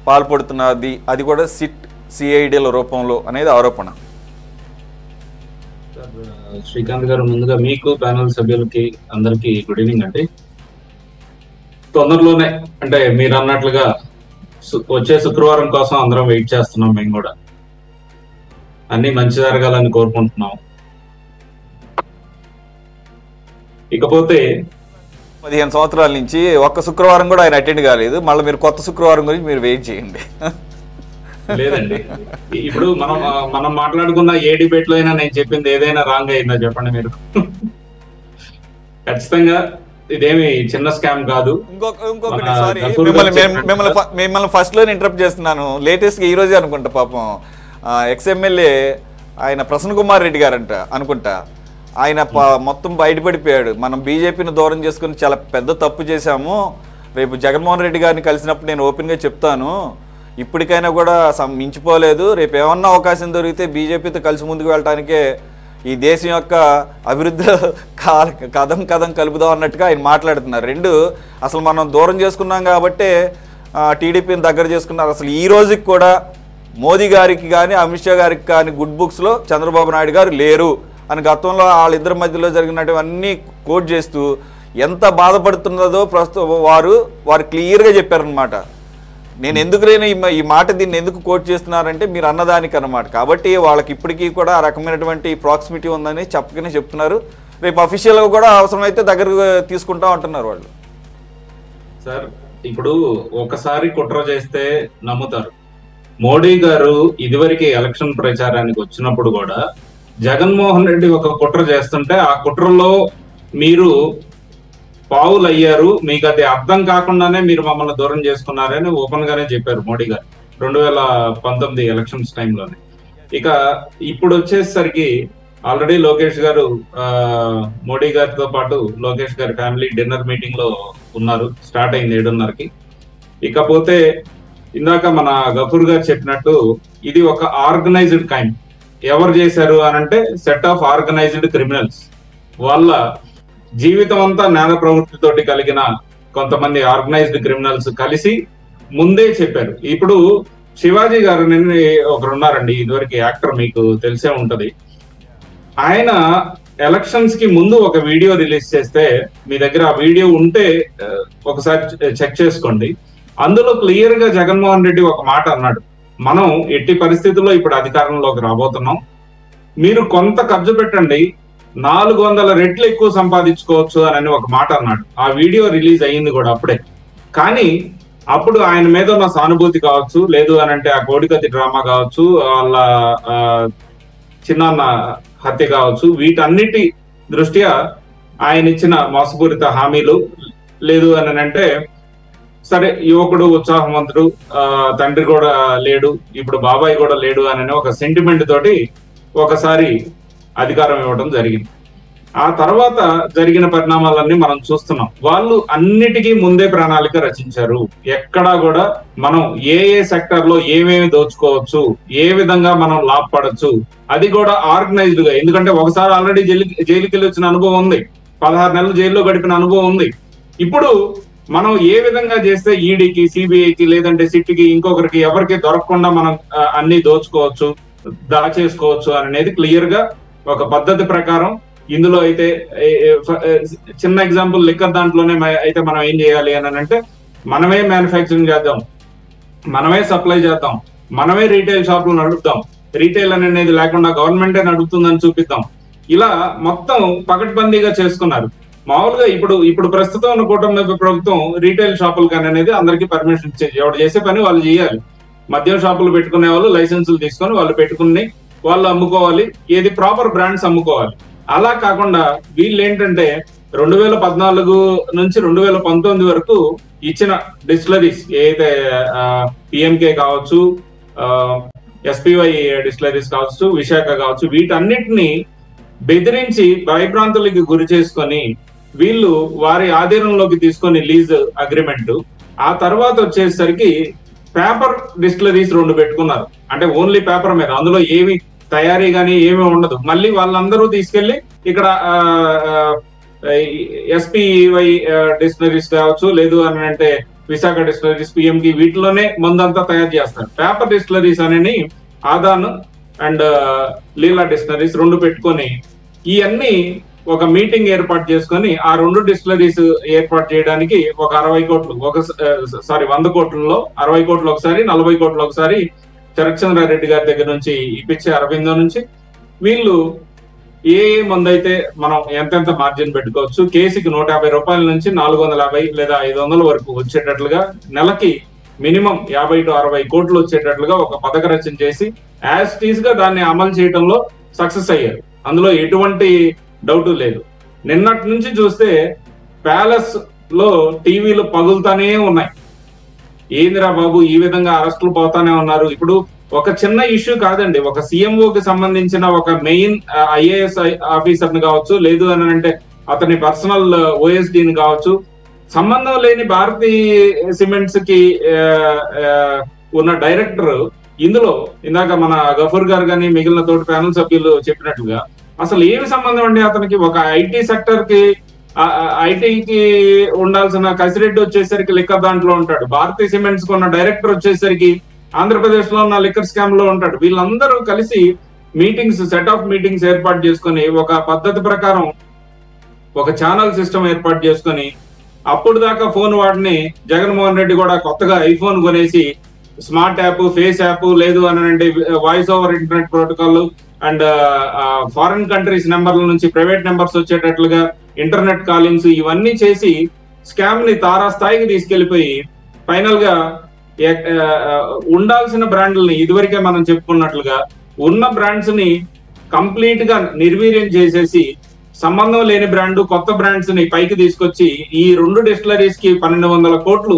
పాల్పడుతున్నది, అది కూడా సిఐడిల రూపంలో అనేది ఆరోపణ. శ్రీకాంత్ గారు, ముందుగా మీకు ప్యానల్ సభ్యులకి అందరికి గుడ్ ఈవినింగ్ అండి. తొందరలోనే అంటే మీరు అన్నట్లుగా వచ్చే శుక్రవారం కోసం అందరం వెయిట్ చేస్తున్నాం. మేము కూడా అన్ని మంచి జరగాలని కోరుకుంటున్నాం. ఇకపోతే 15 సంవత్సరాల నుంచి ఒక్క శుక్రవారం కూడా ఆయన అటెండ్ కాలేదు. మళ్ళీ మీరు కొత్త శుక్రవారం గురించి మీరు వెయిట్ చేయండి. లేదండి, ఇప్పుడు మనం మాట్లాడుకున్న ఏ డిబేట్ లో అయినా నేను చెప్పింది ఏదైనా రాంగ్ అయిందా చెప్పండి మీరు? ఖచ్చితంగా ఇదేమి చిన్న స్కామ్ కాదు. ఇంకొకటి మన సారీ, గఫూర్ గారు చెప్పినట్టుగా మిమ్మల్ని ఫస్ట్ లోనే ఇంటరప్ట్ చేస్తున్నాను. లేటెస్ట్ గా ఈ రోజే అనుకుంటా పాపం ఎక్స్ఎమ్మెల్యే ఆయన ప్రసన్న కుమార్ రెడ్డి గారంట అనుకుంటా, ఆయన మొత్తం బయటపడిపోయాడు. మనం బీజేపీని దూరం చేసుకుని చాలా పెద్ద తప్పు చేశాము, రేపు జగన్మోహన్ రెడ్డి గారిని కలిసినప్పుడు నేను ఓపెన్గా చెప్తాను, ఇప్పటికైనా కూడా మించిపోలేదు, రేపు ఏమన్నా అవకాశం దొరికితే బీజేపీతో కలిసి ముందుకు వెళ్ళటానికే ఈ దేశం యొక్క అభివృద్ధి కదం కలుపుదాం అన్నట్టుగా ఆయన మాట్లాడుతున్నారు. రెండు అసలు మనం దూరం చేసుకున్నాం కాబట్టే టీడీపీని దగ్గర చేసుకున్నారు. అసలు ఈ రోజుకి కూడా మోదీ గారికి కానీ అమిత్ షా గారికి కానీ గుడ్ బుక్స్లో చంద్రబాబు నాయుడు గారు లేరు అని గతంలో వాళ్ళిద్దరి మధ్యలో జరిగినటువన్నీ కోట్ చేస్తూ ఎంత బాధపడుతున్నదో ప్రస్తుతం వారు క్లియర్గా చెప్పారనమాట. నేను ఎందుకులేని ఈ మాట దీన్ని ఎందుకు కోట్ చేస్తున్నారంటే మీరు అన్నదానికి అన్నమాట. కాబట్టి వాళ్ళకి ఇప్పటికీ కూడా ఆ రకమైనటువంటి ప్రాక్సిమిటీ ఉందని చెప్పకనే చెప్తున్నారు. రేపు అఫీషియల్గా కూడా అవసరమైతే దగ్గరకు తీసుకుంటా ఉంటున్నారు వాళ్ళు. సార్ ఇప్పుడు ఒకసారి కుట్ర చేస్తే నమ్ముతారు. మోడీ గారు ఇదివరకు ఎలక్షన్ ప్రచారానికి వచ్చినప్పుడు కూడా జగన్మోహన్ రెడ్డి ఒక కుట్ర చేస్తుంటే ఆ కుట్రలో మీరు పావులు అయ్యారు, మీకు అది అర్థం కాకుండానే మీరు మమ్మల్ని దూరం చేసుకున్నారని ఓపెన్ గానే చెప్పారు మోడీ గారు 2019 ఎలక్షన్స్ టైంలోనే. ఇక ఇప్పుడు వచ్చేసరికి ఆల్రెడీ లోకేష్ గారు మోడీ గారితో పాటు లోకేష్ గారి ఫ్యామిలీ డిన్నర్ మీటింగ్ లో ఉన్నారు, స్టార్ట్ అయింది 7:30కి. ఇకపోతే ఇందాక మన గఫూర్ గారు చెప్పినట్టు ఇది ఒక ఆర్గనైజ్డ్ క్రైమ్. ఎవరు చేశారు అని అంటే సెట్ ఆఫ్ ఆర్గనైజ్డ్ క్రిమినల్స్. వాళ్ళ జీవితం అంతా నేర ప్రవృత్తితోటి కలిగిన కొంతమంది ఆర్గనైజ్డ్ క్రిమినల్స్ కలిసి ముందే చెప్పారు. ఇప్పుడు శివాజీ గారు నిన్న ఒకరు ఉన్నారండి, ఇదివరకు యాక్టర్, మీకు తెలిసే ఉంటది. ఆయన ఎలక్షన్స్ కి ముందు ఒక వీడియో రిలీజ్ చేస్తే, మీ దగ్గర ఆ వీడియో ఉంటే ఒకసారి చెక్ చేసుకోండి. అందులో క్లియర్ గా జగన్మోహన్ రెడ్డి ఒక మాట అన్నాడు, మనం ఎట్టి పరిస్థితుల్లో ఇప్పుడు అధికారంలోకి రాబోతున్నాం, మీరు కొంత ఖర్చు పెట్టండి, 400 రెట్లు ఎక్కువ సంపాదించుకోవచ్చు అని ఒక మాట అన్నాడు. ఆ వీడియో రిలీజ్ అయ్యింది కూడా అప్పుడే. కానీ అప్పుడు ఆయన మీద ఉన్న సానుభూతి కావచ్చు, లేదు అని అంటే ఆ కోడికత్తి డ్రామా కావచ్చు, వాళ్ళ చిన్నాన్న హత్య కావచ్చు, వీటన్నిటి దృష్ట్యా ఆయన ఇచ్చిన మోసపూరిత హామీలు, లేదు అని అంటే సరే యువకుడు ఉత్సాహవంతుడు, తండ్రి కూడా లేడు, ఇప్పుడు బాబాయ్ కూడా లేడు అని ఒక సెంటిమెంట్ తోటి ఒకసారి అధికారం ఇవ్వడం జరిగింది. ఆ తర్వాత జరిగిన పరిణామాలన్నీ మనం చూస్తున్నాం. వాళ్ళు అన్నిటికీ ముందే ప్రణాళిక రచించారు. ఎక్కడా కూడా మనం ఏ సెక్టర్ లో ఏమేమి దోచుకోవచ్చు, ఏ విధంగా మనం లాభపడచ్చు, అది కూడా ఆర్గనైజ్డ్ గా. ఎందుకంటే ఒకసారి ఆల్రెడీ జైలుకి వెళ్ళి వచ్చిన అనుభవం ఉంది, 16 నెలలు జైల్లో గడిపిన అనుభవం ఉంది. ఇప్పుడు మనం ఏ విధంగా చేస్తే ఈడీకి, సిబిఐకి, లేదంటే సిట్కి, ఇంకొకరికి ఎవరికి దొరకకుండా మనం అన్ని దోచుకోవచ్చు, దాచేసుకోవచ్చు అనేది క్లియర్ గా ఒక పద్ధతి ప్రకారం. ఇందులో అయితే చిన్న ఎగ్జాంపుల్, లిక్కర్ దాంట్లోనే అయితే మనం ఏం చేయాలి అని అంటే, మనమే మ్యానుఫ్యాక్చరింగ్ చేద్దాం, మనమే సప్లై చేద్దాం, మనమే రీటైల్ షాపులు నడుపుతాం, రీటైల్ అనేది లేకుండా గవర్నమెంటే నడుపుతుందని చూపిద్దాం. ఇలా మొత్తం పకడ్బందీగా చేసుకున్నారు. మామూలుగా ఇప్పుడు ప్రస్తుతం ఉన్న కూటమి ప్రభుత్వం రీటైల్ షాపులు కానీ అనేది అందరికీ పర్మిషన్ ఇచ్చేది, ఎవరు చేసే పని వాళ్ళు చేయాలి. మద్యం షాపులు పెట్టుకునే వాళ్ళు లైసెన్సులు తీసుకొని వాళ్ళు పెట్టుకుని వాళ్ళు అమ్ముకోవాలి, ఏది ప్రాపర్ బ్రాండ్స్ అమ్ముకోవాలి. అలా కాకుండా వీళ్ళు ఏంటంటే 2014 నుంచి 2019 వరకు ఇచ్చిన డిస్టిలరీస్ ఏదైతే పిఎంకే కావచ్చు, ఎస్పీవై డిస్టిలరీస్ కావచ్చు, విశాఖ కావచ్చు, వీటన్నిటిని బెదిరించి భయభ్రాంతులకి గురి చేసుకొని వీళ్ళు వారి ఆధీనంలోకి తీసుకొని లీజ్ అగ్రిమెంట్. ఆ తర్వాత వచ్చేసరికి పేపర్ డిస్టిలరీస్ 2 పెట్టుకున్నారు. అంటే ఓన్లీ పేపర్ మీద, అందులో ఏవి తయారీ కానీ ఏమీ ఉండదు. మళ్ళీ వాళ్ళందరూ తీసుకెళ్లి ఇక్కడ ఎస్పీవై డిస్టిలరీస్ కావచ్చు, లేదు అని అంటే విశాఖ డిస్టిలరీస్, పిఎంకి, వీటిలోనే మందంతా తయారు చేస్తారు. పేపర్ డిస్టిలరీస్ అని ఆదాన్ అండ్ లీలా డిస్టిలరీస్ 2 పెట్టుకొని ఇవన్నీ ఒక మీటింగ్ ఏర్పాటు చేసుకొని ఆ 2 డిస్టిలరీస్ ఏర్పాటు చేయడానికి ఒక 60 కోట్లు, 100 కోట్లలో 60 కోట్లు ఒకసారి, 40 కోట్లు ఒకసారి చరచంద్రారెడ్డి గారి దగ్గర నుంచి ఇప్పించే అరవిందో నుంచి వీళ్ళు ఏ మందు అయితే మనం ఎంతెంత మార్జిన్ పెట్టుకోవచ్చు, కేసుకి 150 రూపాయల నుంచి 450 లేదా 500 వరకు వచ్చేటట్లుగా, నెలకి మినిమం 50 to 60 కోట్లు వచ్చేటట్లుగా ఒక పథక రచన చేసి యాజ్ టీజ్ గా దాన్ని అమలు చేయడంలో సక్సెస్ అయ్యారు. అందులో ఎటువంటి డౌట్ లేదు. నిన్నటి నుంచి చూస్తే ప్యాలెస్ లో టీవీలు పగులుతానే ఉన్నాయి. ఏందిరా బాబు ఈ విధంగా అరెస్టులు పోతానే ఉన్నారు. ఇప్పుడు ఒక చిన్న ఇష్యూ కాదండి, ఒక సీఎంఓకి సంబంధించిన ఒక మెయిన్ ఐఏఎస్ ఆఫీసర్ ని కావచ్చు, లేదు అని అంటే అతని పర్సనల్ ఓఎస్డీని కావచ్చు, సంబంధం లేని భారతీ సిమెంట్స్ కి ఉన్న డైరెక్టర్ ఇందులో ఇందాక మన గఫూర్ గారు కానీ మిగిలిన తోటి ప్యానల్ సభ్యులు చెప్పినట్లుగా అసలు ఏమి సంబంధం అండి అతనికి? ఒక ఐటీ సెక్టర్ కి, ఐటీకి ఉండాల్సిన కసిరెడ్డి వచ్చేసరికి లిక్కర్ దాంట్లో ఉంటాడు, భారతీ సిమెంట్స్ కు ఉన్న డైరెక్టర్ వచ్చేసరికి ఆంధ్రప్రదేశ్ లో ఉన్న లిక్కర్ స్కామ్ లో ఉంటాడు. వీళ్ళందరూ కలిసి మీటింగ్స్, సెట్ ఆఫ్ మీటింగ్స్ ఏర్పాటు చేసుకొని ఒక పద్ధతి ప్రకారం ఒక ఛానల్ సిస్టమ్ ఏర్పాటు చేసుకొని అప్పుడు దాకా ఫోన్ వాడిని జగన్మోహన్ రెడ్డి కూడా కొత్తగా ఐఫోన్ కొనేసి స్మార్ట్ యాప్, ఫేస్ యాప్, లేదు అని అంటే voice over internet protocol and foreign countries నెంబర్ల నుంచి ప్రైవేట్ నెంబర్స్ వచ్చేటట్లుగా ఇంటర్నెట్ కాలింగ్స్ ఇవన్నీ చేసి స్కామ్ ని తారాస్థాయికి తీసుకెళ్లిపోయి ఫైనల్ గా ఉండాల్సిన బ్రాండ్లని ఇదివరకే మనం చెప్పుకున్నట్లుగా ఉన్న బ్రాండ్స్ ని కంప్లీట్ గా నిర్వీర్యం చేసేసి సంబంధం లేని బ్రాండ్, కొత్త బ్రాండ్స్ ని పైకి తీసుకొచ్చి ఈ 2 డిస్టిలరీస్ కి 1200 కోట్లు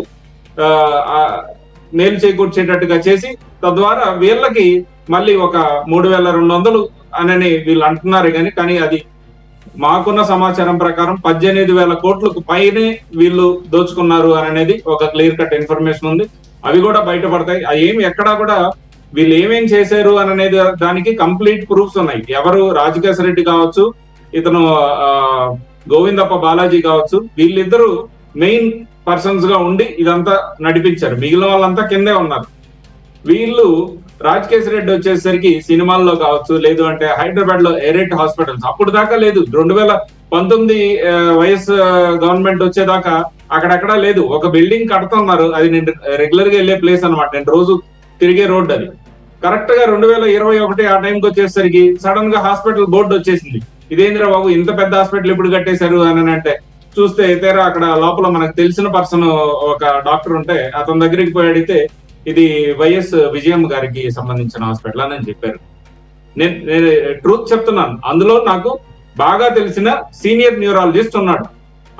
మేలు చేకూర్చేటట్టుగా చేసి తద్వారా వీళ్ళకి మళ్ళీ ఒక 3200 అని వీళ్ళు అంటున్నారు కానీ అది మాకున్న సమాచారం ప్రకారం 18,000 కోట్లకు పైనే వీళ్ళు దోచుకున్నారు అనేది ఒక క్లియర్ కట్ ఇన్ఫర్మేషన్ ఉంది. అవి కూడా బయటపడతాయి. ఏమి ఎక్కడా కూడా వీళ్ళు ఏమేం చేశారు అనేది దానికి కంప్లీట్ ప్రూఫ్స్ ఉన్నాయి. ఎవరు రాజకేశ్వర రెడ్డి కావచ్చు, ఇతను గోవిందప్ప బాలాజీ కావచ్చు, వీళ్ళిద్దరూ మెయిన్ పర్సన్స్ గా ఉండి ఇదంతా నడిపించారు. మిగిలిన వాళ్ళంతా కిందే ఉన్నారు. వీళ్ళు రాజకేశ్వర రెడ్డి వచ్చేసరికి సినిమాల్లో కావచ్చు, లేదు అంటే హైదరాబాద్ లో ఎరేట్ హాస్పిటల్స్ అప్పుడు దాకా లేదు. 2019 వైఎస్ గవర్నమెంట్ వచ్చేదాకా అక్కడెక్కడా లేదు. ఒక బిల్డింగ్ కడుతున్నారు, అది నేను రెగ్యులర్ గా వెళ్లే ప్లేస్ అనమాట, నేను రోజు తిరిగే రోడ్ అది. కరెక్ట్ గా 2021 ఆ టైంకి వచ్చేసరికి సడన్ గా హాస్పిటల్ బోర్డు వచ్చేసింది. ఇదేంద్రా బాబు ఇంత పెద్ద హాస్పిటల్ ఎప్పుడు కట్టేశారు అని అంటే చూస్తే తీరా అక్కడ లోపల మనకు తెలిసిన పర్సన్ ఒక డాక్టర్ ఉంటే అతని దగ్గరికి పోయి అడిగితే ఇది వైఎస్ విజయం గారికి సంబంధించిన హాస్పిటల్ అని చెప్పారు. నేను ట్రూత్ చెప్తున్నాను. అందులో నాకు బాగా తెలిసిన సీనియర్ న్యూరాలజిస్ట్ ఉన్నాడు,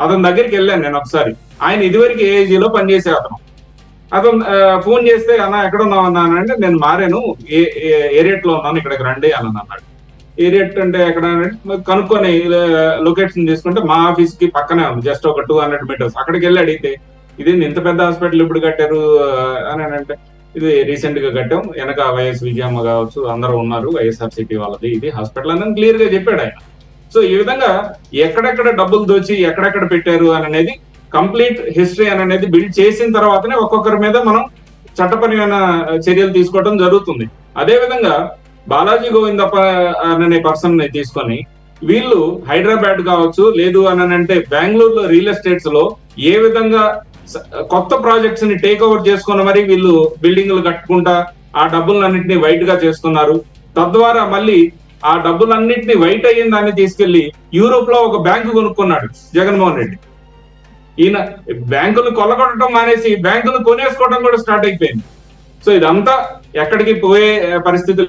అతని దగ్గరికి వెళ్ళాను నేను ఒకసారి. ఆయన ఇదివరకు ఏఏజీలో పనిచేసే అతను ఫోన్ చేస్తే అన్న ఎక్కడ ఉన్నావు అన్నానంటే నేను మారాను, ఏరియట్ లో ఉన్నాను, ఇక్కడికి రండి అని అన్నాడు. ఏరియట్ అంటే ఎక్కడ కనుక్కొని లొకేషన్ తీసుకుంటే మా ఆఫీస్ కి పక్కనే ఉంది, జస్ట్ ఒక 200 మీటర్స్. అక్కడికి వెళ్ళి అడిగితే ఇది ఇంత పెద్ద హాస్పిటల్ ఇప్పుడు కట్టారు అని అంటే ఇది రీసెంట్ గా కట్టాం, వెనక వైఎస్ విజయమ్మ కావచ్చు అందరూ ఉన్నారు, వైఎస్ఆర్సీపీ వాళ్ళది ఇది హాస్పిటల్ అని క్లియర్ గా చెప్పాడు ఆయన. సో ఈ విధంగా ఎక్కడెక్కడ డబ్బులు దోచి ఎక్కడెక్కడ పెట్టారు అనేది కంప్లీట్ హిస్టరీ అనేది బిల్డ్ చేసిన తర్వాతనే ఒక్కొక్కరి మీద మనం చట్టపరమైన చర్యలు తీసుకోవడం జరుగుతుంది. అదే విధంగా బాలాజీ గోవిందప్ప అనే పర్సన్ ని తీసుకొని వీళ్ళు హైదరాబాద్ కావచ్చు, లేదు అని అంటే బెంగళూరులో రియల్ ఎస్టేట్స్ లో ఏ విధంగా కొత్త ప్రాజెక్ట్స్ ని టేక్ ఓవర్ చేసుకున్న మరి వీళ్ళు బిల్డింగ్లు కట్టుకుంటా ఆ డబ్బులన్నింటినీ వైట్ గా చేసుకున్నారు. తద్వారా మళ్ళీ ఆ డబ్బులన్నింటినీ వైట్ అయిన దాన్ని తీసుకెళ్లి యూరోప్ లో ఒక బ్యాంకు కొనుక్కున్నాడు జగన్మోహన్ రెడ్డి. ఈయన బ్యాంకులు కొల్లగొట్టడం మానేసి బ్యాంకులు కొనేసుకోవడం కూడా స్టార్ట్ అయిపోయింది. సో ఇదంతా ఎక్కడికి పోయే పరిస్థితి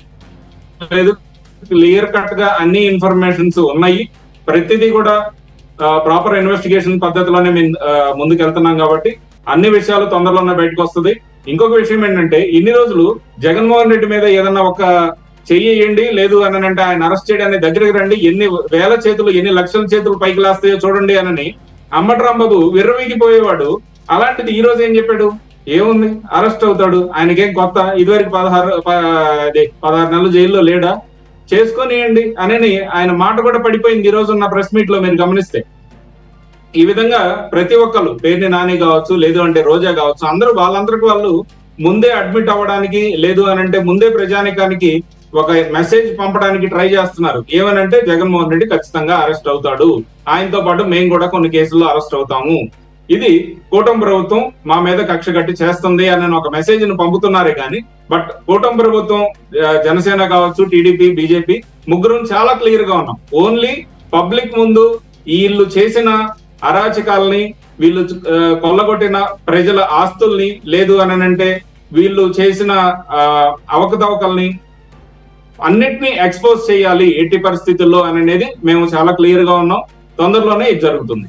లేదు, క్లియర్ కట్ గా అన్ని ఇన్ఫర్మేషన్స్ ఉన్నాయి. ప్రతిదీ కూడా ప్రాపర్ ఇన్వెస్టిగేషన్ పద్ధతిలోనే ముందుకు వెళ్తున్నాం కాబట్టి అన్ని విషయాలు తొందరలోనే బయటకు వస్తుంది. ఇంకొక విషయం ఏంటంటే ఇన్ని రోజులు జగన్మోహన్ రెడ్డి మీద ఏదన్నా ఒక చెయ్యండి, లేదు అని అంటే ఆయన అరెస్ట్ చేయడానికి దగ్గరికి రండి, ఎన్ని వేల చేతులు ఎన్ని లక్షల చేతులు పైకి లాస్తాయో చూడండి అని అంబటి రాంబాబు విర్రవీగిపోయేవాడు. అలాంటిది ఈ రోజు ఏం చెప్పాడు, ఏముంది అరెస్ట్ అవుతాడు, ఆయనకేం కొత్త, ఇదివరకు 16 నెలలు జైల్లో లేడా, చేసుకొనియండి అని ఆయన మాట కూడా పడిపోయింది ఈ రోజు ఉన్న ప్రెస్ మీట్ లో మీరు గమనిస్తే. ఈ విధంగా ప్రతి ఒక్కరు పేర్ని నాని కావచ్చు, లేదు అంటే రోజా కావచ్చు, అందరూ వాళ్ళందరికీ వాళ్ళు ముందే అడ్మిట్ అవ్వడానికి, లేదు అని అంటే ముందే ప్రజానికానికి ఒక మెసేజ్ పంపడానికి ట్రై చేస్తున్నారు. ఏమనంటే జగన్మోహన్ రెడ్డి ఖచ్చితంగా అరెస్ట్ అవుతాడు, ఆయనతో పాటు మేము కూడా కొన్ని కేసుల్లో అరెస్ట్ అవుతాము, ఇది కూటమి ప్రభుత్వం మా మీద కక్ష కట్టి చేస్తుంది అని ఒక మెసేజ్ ను పంపుతున్నారే కానీ, బట్ కూటమి ప్రభుత్వం జనసేన కావచ్చు, టీడీపీ, బీజేపీ ముగ్గురు చాలా క్లియర్ గా ఉన్నాం. ఓన్లీ పబ్లిక్ ముందు వీళ్ళు చేసిన అరాచకాలని, వీళ్ళు కొల్లగొట్టిన ప్రజల ఆస్తుల్ని, లేదు అని అంటే వీళ్ళు చేసిన అవకతవకల్ని అన్నిటినీ ఎక్స్పోజ్ చేయాలి ఎట్టి పరిస్థితుల్లో అనేది మేము చాలా క్లియర్ గా ఉన్నాం. తొందరలోనే ఇది జరుగుతుంది.